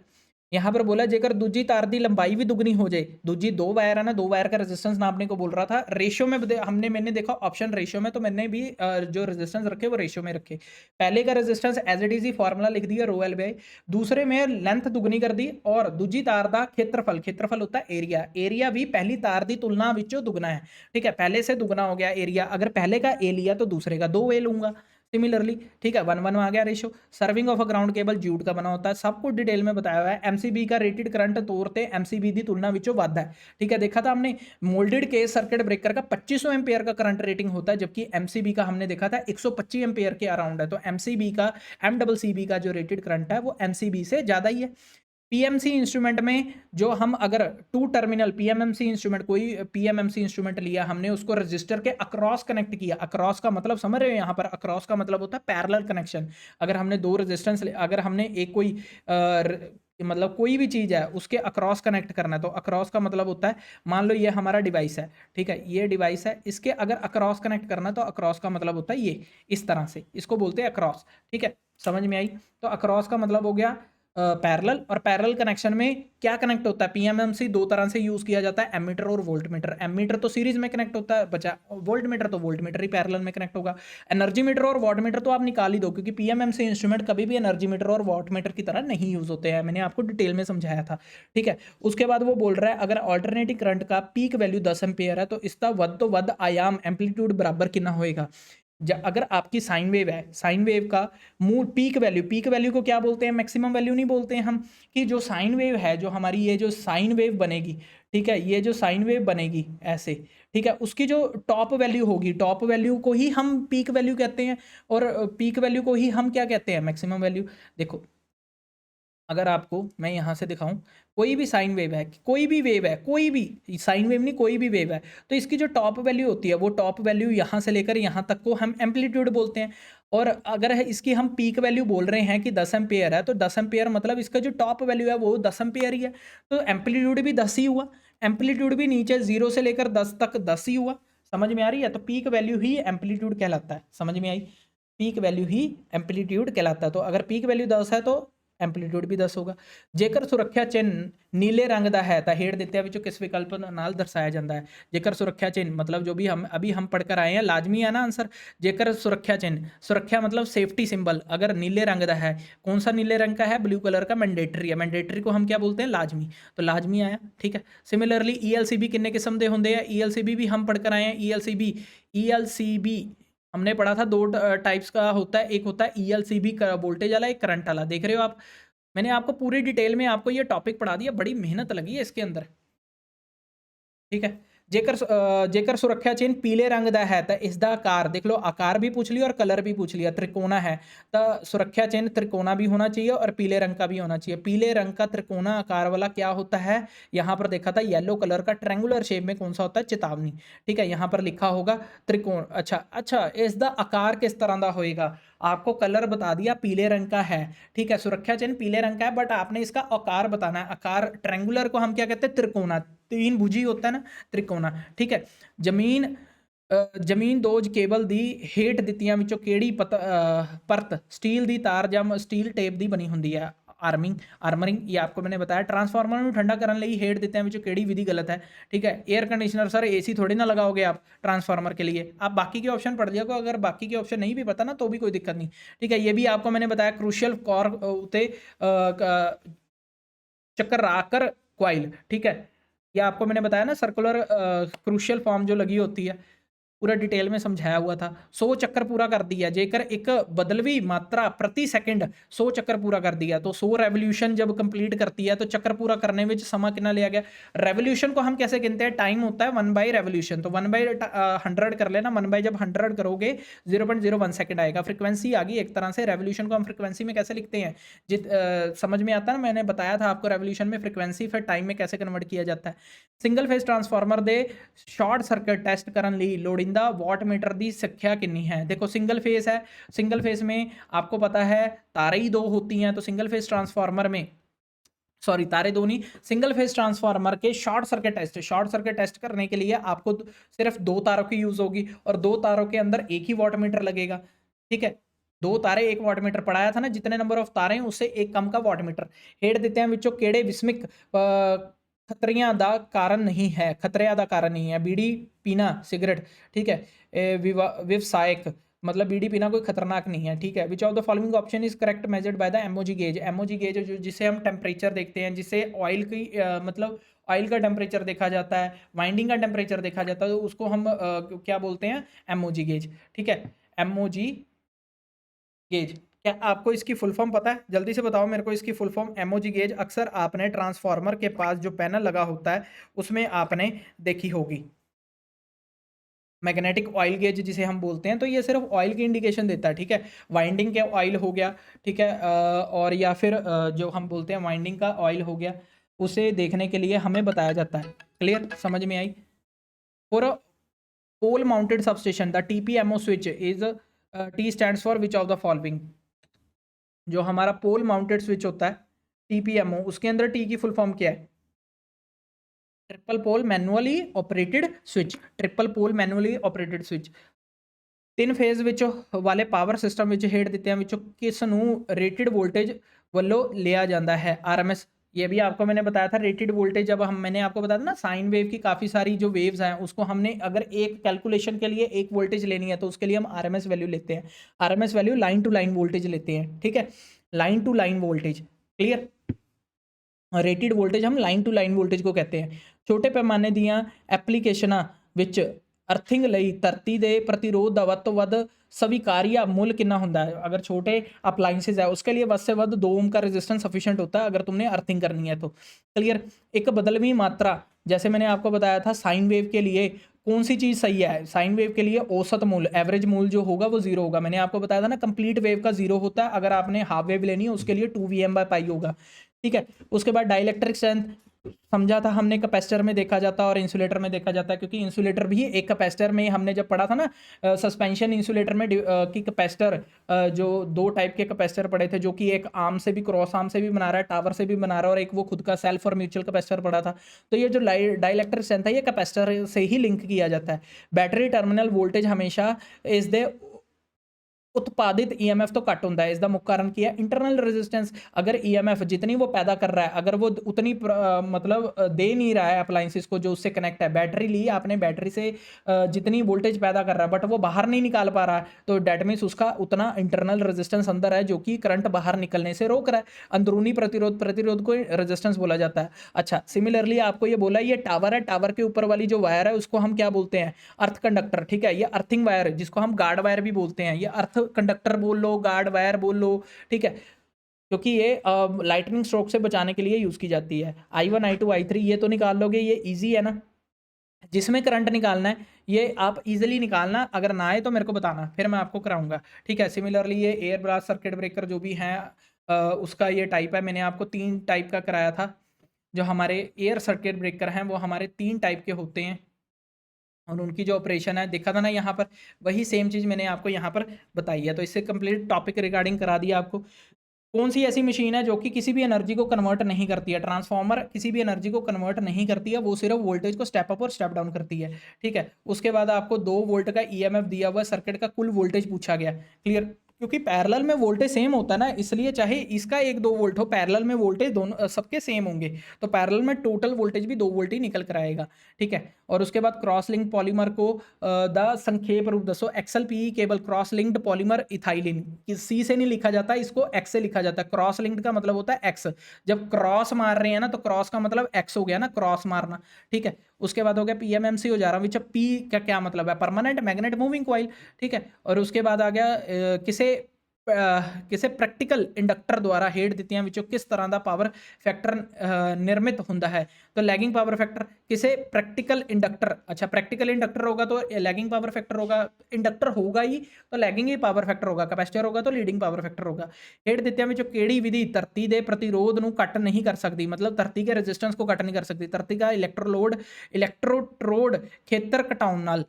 यहाँ पर बोला जेकर दूजी तार दी लंबाई भी दुगनी हो जाए, दूजी 2 वायर है ना, 2 वायर का रेजिस्टेंस नापने को बोल रहा था। रेशियो में मैंने देखा ऑप्शन रेशियो में, तो मैंने भी जो रेजिस्टेंस रखे वो रेशियो में रखे। पहले का रेजिस्टेंस एज इट इज ही फॉर्मूला लिख दिया रो L/A, दूसरे में लेंथ दुगनी कर दी, और दूजी तार का क्षेत्रफल, क्षेत्रफल होता है एरिया, एरिया भी पहली तार की तुलना विचों दुगना है। ठीक है, पहले से दुगना हो गया एरिया, अगर पहले का A लिया तो दूसरे का 2A लूंगा सिमिलरली। ठीक है, 1:1 आ गया ratio. Serving of a ground cable jute का बना होता है, सब कुछ डिटेल में बताया हुआ है। एमसीबी का रेटेड करंट तौर पे एमसीबी की तुलना विचों ਵੱਧ है। ठीक है, देखा था हमने मोल्डेड केस सर्किट ब्रेकर का 2500 एम्पेयर का करंट रेटिंग होता है, जबकि एमसीबी का हमने देखा था 125 एम्पेयर के अराउंड है। तो एमसीबी का, एमसीबी का जो रेटेड करंट है वो एमसीबी से ज़्यादा ही है। पीएमसी इंस्ट्रूमेंट में जो हम अगर 2 टर्मिनल पीएमएमसी इंस्ट्रूमेंट, कोई पीएमएमसी इंस्ट्रूमेंट लिया हमने, उसको रजिस्टर के अक्रॉस कनेक्ट किया। अक्रॉस का मतलब समझ रहे हो, यहाँ पर अक्रॉस का मतलब होता है पैरेलल कनेक्शन। अगर हमने 2 रेजिस्टेंस, अगर हमने एक कोई मतलब कोई भी चीज़ है उसके अक्रॉस कनेक्ट करना है, तो अक्रॉस का मतलब होता है, मान लो ये हमारा डिवाइस है, ठीक है, ये डिवाइस है, इसके अगर अक्रॉस कनेक्ट करना तो अक्रॉस का मतलब होता है ये, इस तरह से इसको बोलते हैं अक्रॉस। ठीक है, समझ में आई। तो अक्रॉस का मतलब हो गया पैरेलल, और पैरेलल कनेक्शन में क्या कनेक्ट होता है, पीएमएमसी 2 तरह से यूज किया जाता है, एमीटर और वोल्टमीटर। एमीटर तो सीरीज में कनेक्ट होता है बचा, वोल्टमीटर तो वोल्टमीटर ही पैरेलल में कनेक्ट होगा। एनर्जी मीटर और वाटमीटर तो आप निकाल ही दो, क्योंकि पीएमएमसी इंस्ट्रूमेंट कभी भी एनर्जी मीटर और वाटमीटर की तरह नहीं यूज होते हैं, मैंने आपको डिटेल में समझाया था। ठीक है, उसके बाद वो बोल रहा है अगर अल्टरनेटिव करंट का पीक वैल्यू 10 एम्पेयर है तो इसका वध तो वध आयाम एम्पलीट्यूड बराबर कितना होएगा। अगर आपकी साइन वेव है, साइन वेव का मूल पीक वैल्यू, पीक वैल्यू को क्या बोलते हैं, मैक्सिमम वैल्यू नहीं बोलते हैं हम, कि जो साइन वेव है, जो हमारी ये जो साइन वेव बनेगी, ठीक है, ये जो साइन वेव बनेगी ऐसे, ठीक है, उसकी जो टॉप वैल्यू होगी, टॉप वैल्यू को ही हम पीक वैल्यू कहते हैं, और पीक वैल्यू को ही हम क्या कहते हैं, मैक्सिमम वैल्यू। देखो अगर आपको मैं यहाँ से दिखाऊं, कोई भी साइन वेव है, कोई भी वेव है, कोई भी साइन वेव नहीं, कोई भी वेव है, तो इसकी जो टॉप वैल्यू होती है वो टॉप वैल्यू यहाँ से लेकर यहाँ तक को हम एम्पलीट्यूड बोलते हैं। और अगर इसकी हम पीक वैल्यू बोल रहे हैं कि 10 एम्पेयर है, तो 10 एम्पेयर मतलब इसका जो टॉप वैल्यू है वो 10 एम्पेयर ही है, तो एम्पलीट्यूड भी 10 ही हुआ, एम्पलीट्यूड भी नीचे 0 से लेकर 10 तक 10 ही हुआ। समझ में आ रही है, तो पीक वैल्यू ही एम्पलीट्यूड कहलाता है। समझ में आई, पीक वैल्यू ही एम्पलीट्यूड कहलाता है। तो अगर पीक वैल्यू 10 है तो एम्पलीट्यूड भी 10 होगा। जेकर सुरक्षा चिन्ह नीले रंग का है तो हेड ਦਿੱਤਿਆਂ ਵਿੱਚੋਂ किस विकल्प नाल दर्शाया जाता है। जेकर सुरक्षा चिन्ह मतलब जो भी हम अभी पढ़कर आए हैं, लाजमी है ना आंसर। जेकर सुरक्षा चिन्ह, सुरक्षा मतलब सेफ्टी सिंबल, अगर नीले रंग का है, कौन सा नीले रंग का है, ब्लू कलर का, मैंडेटरी है, मैंडेटरी को हम क्या बोलते हैं, लाजमी, तो लाजमी आया। ठीक है, सिमिलरली ELCB किन्ने किस्म के होंगे हैं, ELCB भी हम पढ़कर आए हैं। ELCB हमने पढ़ा था 2 टाइप्स का होता है, एक होता है ELCB वोल्टेज वाला, एक करंट वाला, देख रहे हो आप। मैंने आपको पूरी डिटेल में आपको ये टॉपिक पढ़ा दिया, बड़ी मेहनत लगी है इसके अंदर, ठीक है। जेकर सुरक्षा चिन्ह पीले रंग दा है तो इसका आकार देख लो, आकार भी पूछ लिया और कलर भी पूछ लिया, त्रिकोणा है तो सुरक्षा चिन्ह त्रिकोणा भी होना चाहिए और पीले रंग का भी होना चाहिए। पीले रंग का त्रिकोणा आकार वाला क्या होता है, यहाँ पर देखा था येलो कलर का ट्रैंगुलर शेप में कौन सा होता है, चेतावनी, ठीक है। यहाँ पर लिखा होगा त्रिकोण। अच्छा अच्छा, इसका आकार किस तरह का होएगा, आपको कलर बता दिया पीले रंग का है, ठीक है। सुरक्षा चिन्ह पीले रंग का है बट आपने इसका आकार बताना है। आकार ट्रैंगुलर को हम क्या कहते हैं, त्रिकोणा, तीन भुजी होता है ना, त्रिकोणा, ठीक है। जमीन ਜ਼ਮੀਨ ਦੋਜ ਕੇਬਲ ਦੀ ਹੇਠ ਦਿੱਤੀਆਂ ਵਿੱਚੋਂ ਕਿਹੜੀ ਪਰਤ ਸਟੀਲ ਦੀ ਤਾਰ ਜਾਂ ਸਟੀਲ ਟੇਪ ਦੀ ਬਣੀ ਹੁੰਦੀ ਹੈ, आर्मरिंग, ये आपको मैंने बताया। ट्रांसफार्मर में ठंडा करने लिए हेड देते हैं विचों केड़ी विधि गलत है, ठीक है। एयर कंडीशनर सर एसी थोड़ी ना लगाओगे आप ट्रांसफार्मर के लिए, आप बाकी के ऑप्शन पढ़ लिया, अगर बाकी के ऑप्शन नहीं भी पता ना तो भी कोई दिक्कत नहीं, ठीक है। ये भी आपको मैंने बताया क्रूशियल कॉर उते चक्कर आकर क्वाइल, ठीक है। ये आपको मैंने बताया ना सर्कुलर क्रूशियल फॉर्म जो लगी होती है, पूरा डिटेल में समझाया हुआ था। 100 चक्कर पूरा कर दिया, जेकर एक बदलवी मात्रा प्रति सेकंड 100 चक्कर पूरा कर दिया तो 100 रेवोल्यूशन जब कंप्लीट करती है तो चक्कर पूरा करने में समय कितना लिया गया। रेवोल्यूशन को हम कैसे गिनते हैं, टाइम होता है 1 बाई रेवोल्यूशन, तो 1 बाई 100 कर लेना, 1 बाई जब 100 करोगे 0.01 सेकंड आएगा। फ्रीक्वेंसी आ गई एक तरह से, रेवोल्यूशन को हम फ्रीक्वेंसी में कैसे लिखते हैं, समझ में आता है ना, मैंने बताया था आपको रेवोल्यूशन में फ्रीक्वेंसी फिर टाइम में कैसे कन्वर्ट किया जाता है। सिंगल फेज ट्रांसफार्मर दे शॉर्ट सर्किट टेस्ट करने ਲਈ ਲੋੜੀਂਦਾ ਵਾਟਮੀਟਰ ਦੀ संख्या कितनी है। देखो सिंगल फेज है, सिंगल फेज में आपको पता है तारे ही दो होती हैं, तो सिंगल फेज ट्रांसफार्मर में, सॉरी तारे दो नहीं, सिंगल फेज ट्रांसफार्मर के शॉर्ट सर्किट टेस्ट करने के लिए आपको सिर्फ 2 तारों की यूज होगी और 2 तारों के अंदर एक ही वाटमीटर लगेगा, ठीक है। 2 तारे 1 वाटमीटर पढ़ाया था ना, जितने नंबर ऑफ तारे हैं उससे एक कम का वाटमीटर। हेड देते हैं विचों केड़े विस्मिक खतरियां दा कारण नहीं है, खतरिया दा कारण नहीं है, बीड़ी पीना सिगरेट, ठीक है, व्यवसायिक मतलब बीड़ी पीना कोई खतरनाक नहीं है, ठीक है। Which of the following option is correct measured by the MOG gauge. MOG gauge जो जिसे हम टेम्परेचर देखते हैं, जिसे ऑयल की मतलब ऑयल का टेम्परेचर देखा जाता है, वाइंडिंग का टेम्परेचर देखा जाता है, तो उसको हम क्या बोलते हैं, एमओजी गेज, ठीक है। एमओजी गेज, क्या आपको इसकी फुल फॉर्म पता है, जल्दी से बताओ मेरे को इसकी फुल फॉर्म। एमओजी गेज अक्सर आपने ट्रांसफार्मर के पास जो पैनल लगा होता है उसमें आपने देखी होगी। मैग्नेटिक ऑयल गेज जिसे हम बोलते हैं, तो ये सिर्फ ऑयल की इंडिकेशन देता है, ठीक है। वाइंडिंग के ऑयल हो गया, ठीक है, और या फिर जो हम बोलते हैं वाइंडिंग का ऑयल हो गया, उसे देखने के लिए हमें बताया जाता है। क्लियर, समझ में आई। For pole mounted substation the TPMO switch is T stands for which of the following. जो हमारा पोल माउंटेड स्विच होता है टीपीएमओ, उसके अंदर टी की फुल फॉर्म क्या है, triple pole manually operated switch, triple pole manually operated switch. 3 phase ਵਿੱਚ ਵਾਲੇ ਪਾਵਰ ਸਿਸਟਮ ਵਿੱਚ ਹੇਠ ਦਿੱਤਿਆਂ ਵਿੱਚੋਂ ਕਿਸ ਨੂੰ रेटेड वोल्टेज ਵੱਲੋਂ लिया जाता है, आरएमएस। ये भी आपको मैंने बताया था, रेटेड वोल्टेज जब हम, मैंने आपको बताया था ना साइन वेव की काफ़ी सारी जो वेव्स हैं उसको हमने अगर एक कैलकुलेशन के लिए एक वोल्टेज लेनी है तो उसके लिए हम आरएमएस वैल्यू लेते हैं। RMS value line to line voltage लेते हैं, ठीक है, line to line voltage. Clear, rated voltage हम लाइन टू लाइन वोल्टेज को कहते हैं। छोटे पैमाने ਦੀਆਂ ਐਪਲੀਕੇਸ਼ਨਾਂ ਵਿੱਚ अर्थिंग ਲਈ ਧਰਤੀ ਦੇ प्रतिरोध ਦਾ ਵੱਧ ਤੋਂ ਵੱਧ स्वीकार्य मूल्य कितना होता है। अगर छोटे अप्लाइंसेज है उसके लिए ਵੱਧ से ਵੱਧ 2 ओम का रेजिस्टेंस सफिशिएंट होता है अगर तुमने अर्थिंग करनी है तो। क्लियर, एक बदलवी मात्रा, जैसे मैंने आपको बताया था साइन वेव के लिए कौन सी चीज़ सही है, साइन वेव के लिए औसत मूल्य, एवरेज मूल्य जो होगा वो 0 होगा। मैंने आपको बताया था ना कंप्लीट वेव का 0 होता है, अगर आपने हाफ वेव लेनी है उसके लिए 2 Vm/π होगा, ठीक है। उसके बाद डाइलेक्ट्रिक स्ट्रेंथ समझा था हमने, कैपेसिटर में देखा जाता है और इंसुलेटर में देखा जाता है, क्योंकि इंसुलेटर भी एक कैपेसिटर में हमने जब पढ़ा था ना सस्पेंशन इंसुलेटर में कि कैपेसिटर जो 2 टाइप के कैपेसिटर पढ़े थे, जो कि एक आर्म से भी, क्रॉस आर्म से भी बना रहा है, टावर से भी बना रहा है, और एक वो खुद का सेल्फ और म्यूचुअल कैपेसिटर पढ़ा था। तो ये जो डाइलेक्ट्रिक स्ट्रेंथ है ये कैपेसिटर से ही लिंक किया जाता है। बैटरी टर्मिनल वोल्टेज हमेशा इस दे उत्पादित ईएमएफ तो घट होता है, इसका मुख्य कारण क्या है, इंटरनल रेजिस्टेंस। अगर ईएमएफ जितनी वो पैदा कर रहा है अगर वो उतनी मतलब दे नहीं रहा है अप्लाइंसेस को जो उससे कनेक्ट है, बैटरी ली आपने, बैटरी से जितनी वोल्टेज पैदा कर रहा है बट वो बाहर नहीं निकाल पा रहा है, तो डैट मीन्स उसका उतना इंटरनल रेजिस्टेंस अंदर है जो कि करंट बाहर निकलने से रोक रहा है। अंदरूनी प्रतिरोध को रेजिस्टेंस बोला जाता है। अच्छा, सिमिलरली आपको ये बोला ये टावर है, टावर के ऊपर वाली जो वायर है उसको हम क्या बोलते हैं, अर्थ कंडक्टर, ठीक है। ये अर्थिंग वायर जिसको हम गार्ड वायर भी बोलते हैं, ये अर्थ कंडक्टर बोल लो, गार्ड वायर बोल लो, ठीक है। क्योंकि ये लाइटनिंग स्ट्रोक से बचाने के लिए यूज़ की जाती है। I1 I2 I3 ये तो निकाल लोगे, ये ईजी है ना। जिसमें करंट निकालना है ये आप इजीली निकालना, अगर ना आए तो मेरे को बताना, फिर मैं आपको कराऊंगा, ठीक है। सिमिलरली ये एयर ब्लास्ट सर्किट ब्रेकर जो भी हैं उसका ये टाइप है, मैंने आपको 3 टाइप का कराया था। जो हमारे एयर सर्किट ब्रेकर हैं वो हमारे 3 टाइप के होते हैं और उनकी जो ऑपरेशन है देखा था ना यहाँ पर, वही सेम चीज़ मैंने आपको यहाँ पर बताई है। तो इससे कंप्लीट टॉपिक रिगार्डिंग करा दिया आपको। कौन सी ऐसी मशीन है जो कि किसी भी एनर्जी को कन्वर्ट नहीं करती है? ट्रांसफार्मर किसी भी एनर्जी को कन्वर्ट नहीं करती है, वो सिर्फ वोल्टेज को स्टेप अप और स्टेप डाउन करती है, ठीक है। उसके बाद आपको 2 वोल्ट का ईएमएफ दिया हुआ, सर्किट का कुल वोल्टेज पूछा गया, क्लियर। क्योंकि पैरेलल में वोल्टेज सेम होता है ना, इसलिए चाहे इसका 1-2 वोल्ट हो, पैरेलल में वोल्टेज दोनों सबके सेम होंगे, तो पैरेलल में टोटल वोल्टेज भी 2 वोल्ट ही निकल कर आएगा, ठीक है। और उसके बाद क्रॉस लिंक पॉलीमर को द संक्षेप रूप दसो, XLPE cable cross linked polymer ethylene, C से नहीं लिखा जाता, इसको एक्स से लिखा जाता है। क्रॉस लिंक्ड का मतलब होता है एक्स, जब क्रॉस मार रहे हैं ना तो क्रॉस का मतलब एक्स हो गया ना, क्रॉस मारना, ठीक है। उसके बाद हो गया पीएमएमसी हो जा रहा, विच पी का क्या मतलब है? परमानेंट मैग्नेट मूविंग कॉइल, ठीक है। और उसके बाद आ गया किसे प्रैक्टिकल इंडक्टर द्वारा हेड ਦਿੱਤੀਆਂ ਵਿੱਚੋਂ किस तरह का पावर फैक्टर निर्मित ਹੁੰਦਾ है? तो लैगिंग पावर फैक्टर किसे प्रैक्टिकल इंडक्टर, अच्छा प्रैक्टिकल इंडक्टर होगा तो लैगिंग पावर फैक्टर होगा, इंडक्टर होगा ही तो लैगिंग ही पावर फैक्टर होगा, कैपेसिटर होगा तो लीडिंग पावर फैक्टर होगा। हेड ਦਿੱਤਿਆਂ ਵਿੱਚੋਂ ਕਿਹੜੀ विधि ਧਰਤੀ ਦੇ प्रतिरोध ਨੂੰ ਕੱਟ नहीं कर सकती, मतलब धरती के रेजिस्टेंस को कट नहीं कर सकती। धरती का इलेक्ट्रोड खेतर घटाउण नाल,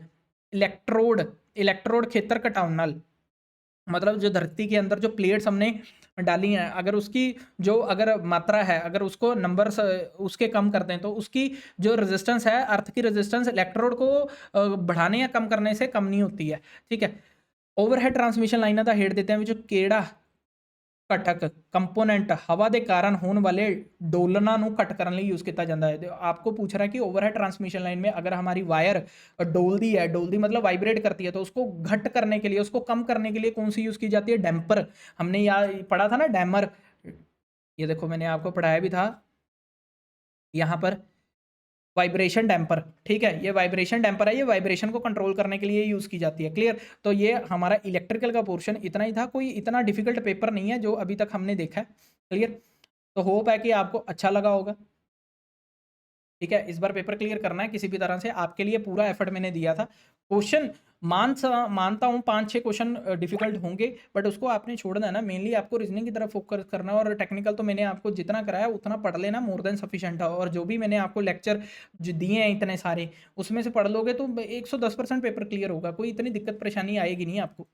इलेक्ट्रोड खेतर घटाउण नाल, मतलब जो धरती के अंदर जो प्लेट्स हमने डाली हैं, अगर उसकी जो अगर मात्रा है, अगर उसको नंबर्स उसके कम करते हैं तो उसकी जो रेजिस्टेंस है, अर्थ की रेजिस्टेंस इलेक्ट्रोड को बढ़ाने या कम करने से कम नहीं होती है, ठीक है। ओवरहेड ट्रांसमिशन लाइना का हेड देते हैं जो केड़ा ਘਟਕ कंपोनेंट हवा के कारण होने वाले डोलना घट करने लिए यूज़ किया जाता है। तो आपको पूछ रहा है कि ओवरहेड ट्रांसमिशन लाइन में अगर हमारी वायर डोलती है, डोलती मतलब वाइब्रेट करती है, तो उसको घट करने के लिए, उसको कम करने के लिए कौन सी यूज़ की जाती है? डैम्पर। हमने यहाँ पढ़ा था ना डैमर, ये देखो मैंने आपको पढ़ाया भी था यहाँ पर, वाइब्रेशन डैम्पर, ठीक है। ये वाइब्रेशन डैम्पर है, ये वाइब्रेशन को कंट्रोल करने के लिए यूज़ की जाती है, क्लियर। तो ये हमारा इलेक्ट्रिकल का पोर्शन इतना ही था, कोई इतना डिफिकल्ट पेपर नहीं है जो अभी तक हमने देखा है, क्लियर। तो होप है कि आपको अच्छा लगा होगा, ठीक है। इस बार पेपर क्लियर करना है किसी भी तरह से, आपके लिए पूरा एफर्ट मैंने दिया था। क्वेश्चन मानता हूँ 5-6 क्वेश्चन डिफिकल्ट होंगे, बट उसको आपने छोड़ना है ना, मेनली आपको रीजनिंग की तरफ फोकस करना है। और टेक्निकल तो मैंने आपको जितना कराया उतना पढ़ लेना, मोर देन सफिशिएंट है। और जो भी मैंने आपको लेक्चर जो दिए हैं इतने सारे, उसमें से पढ़ लोगे तो 110% पेपर क्लियर होगा, कोई इतनी दिक्कत परेशानी आएगी नहीं आपको।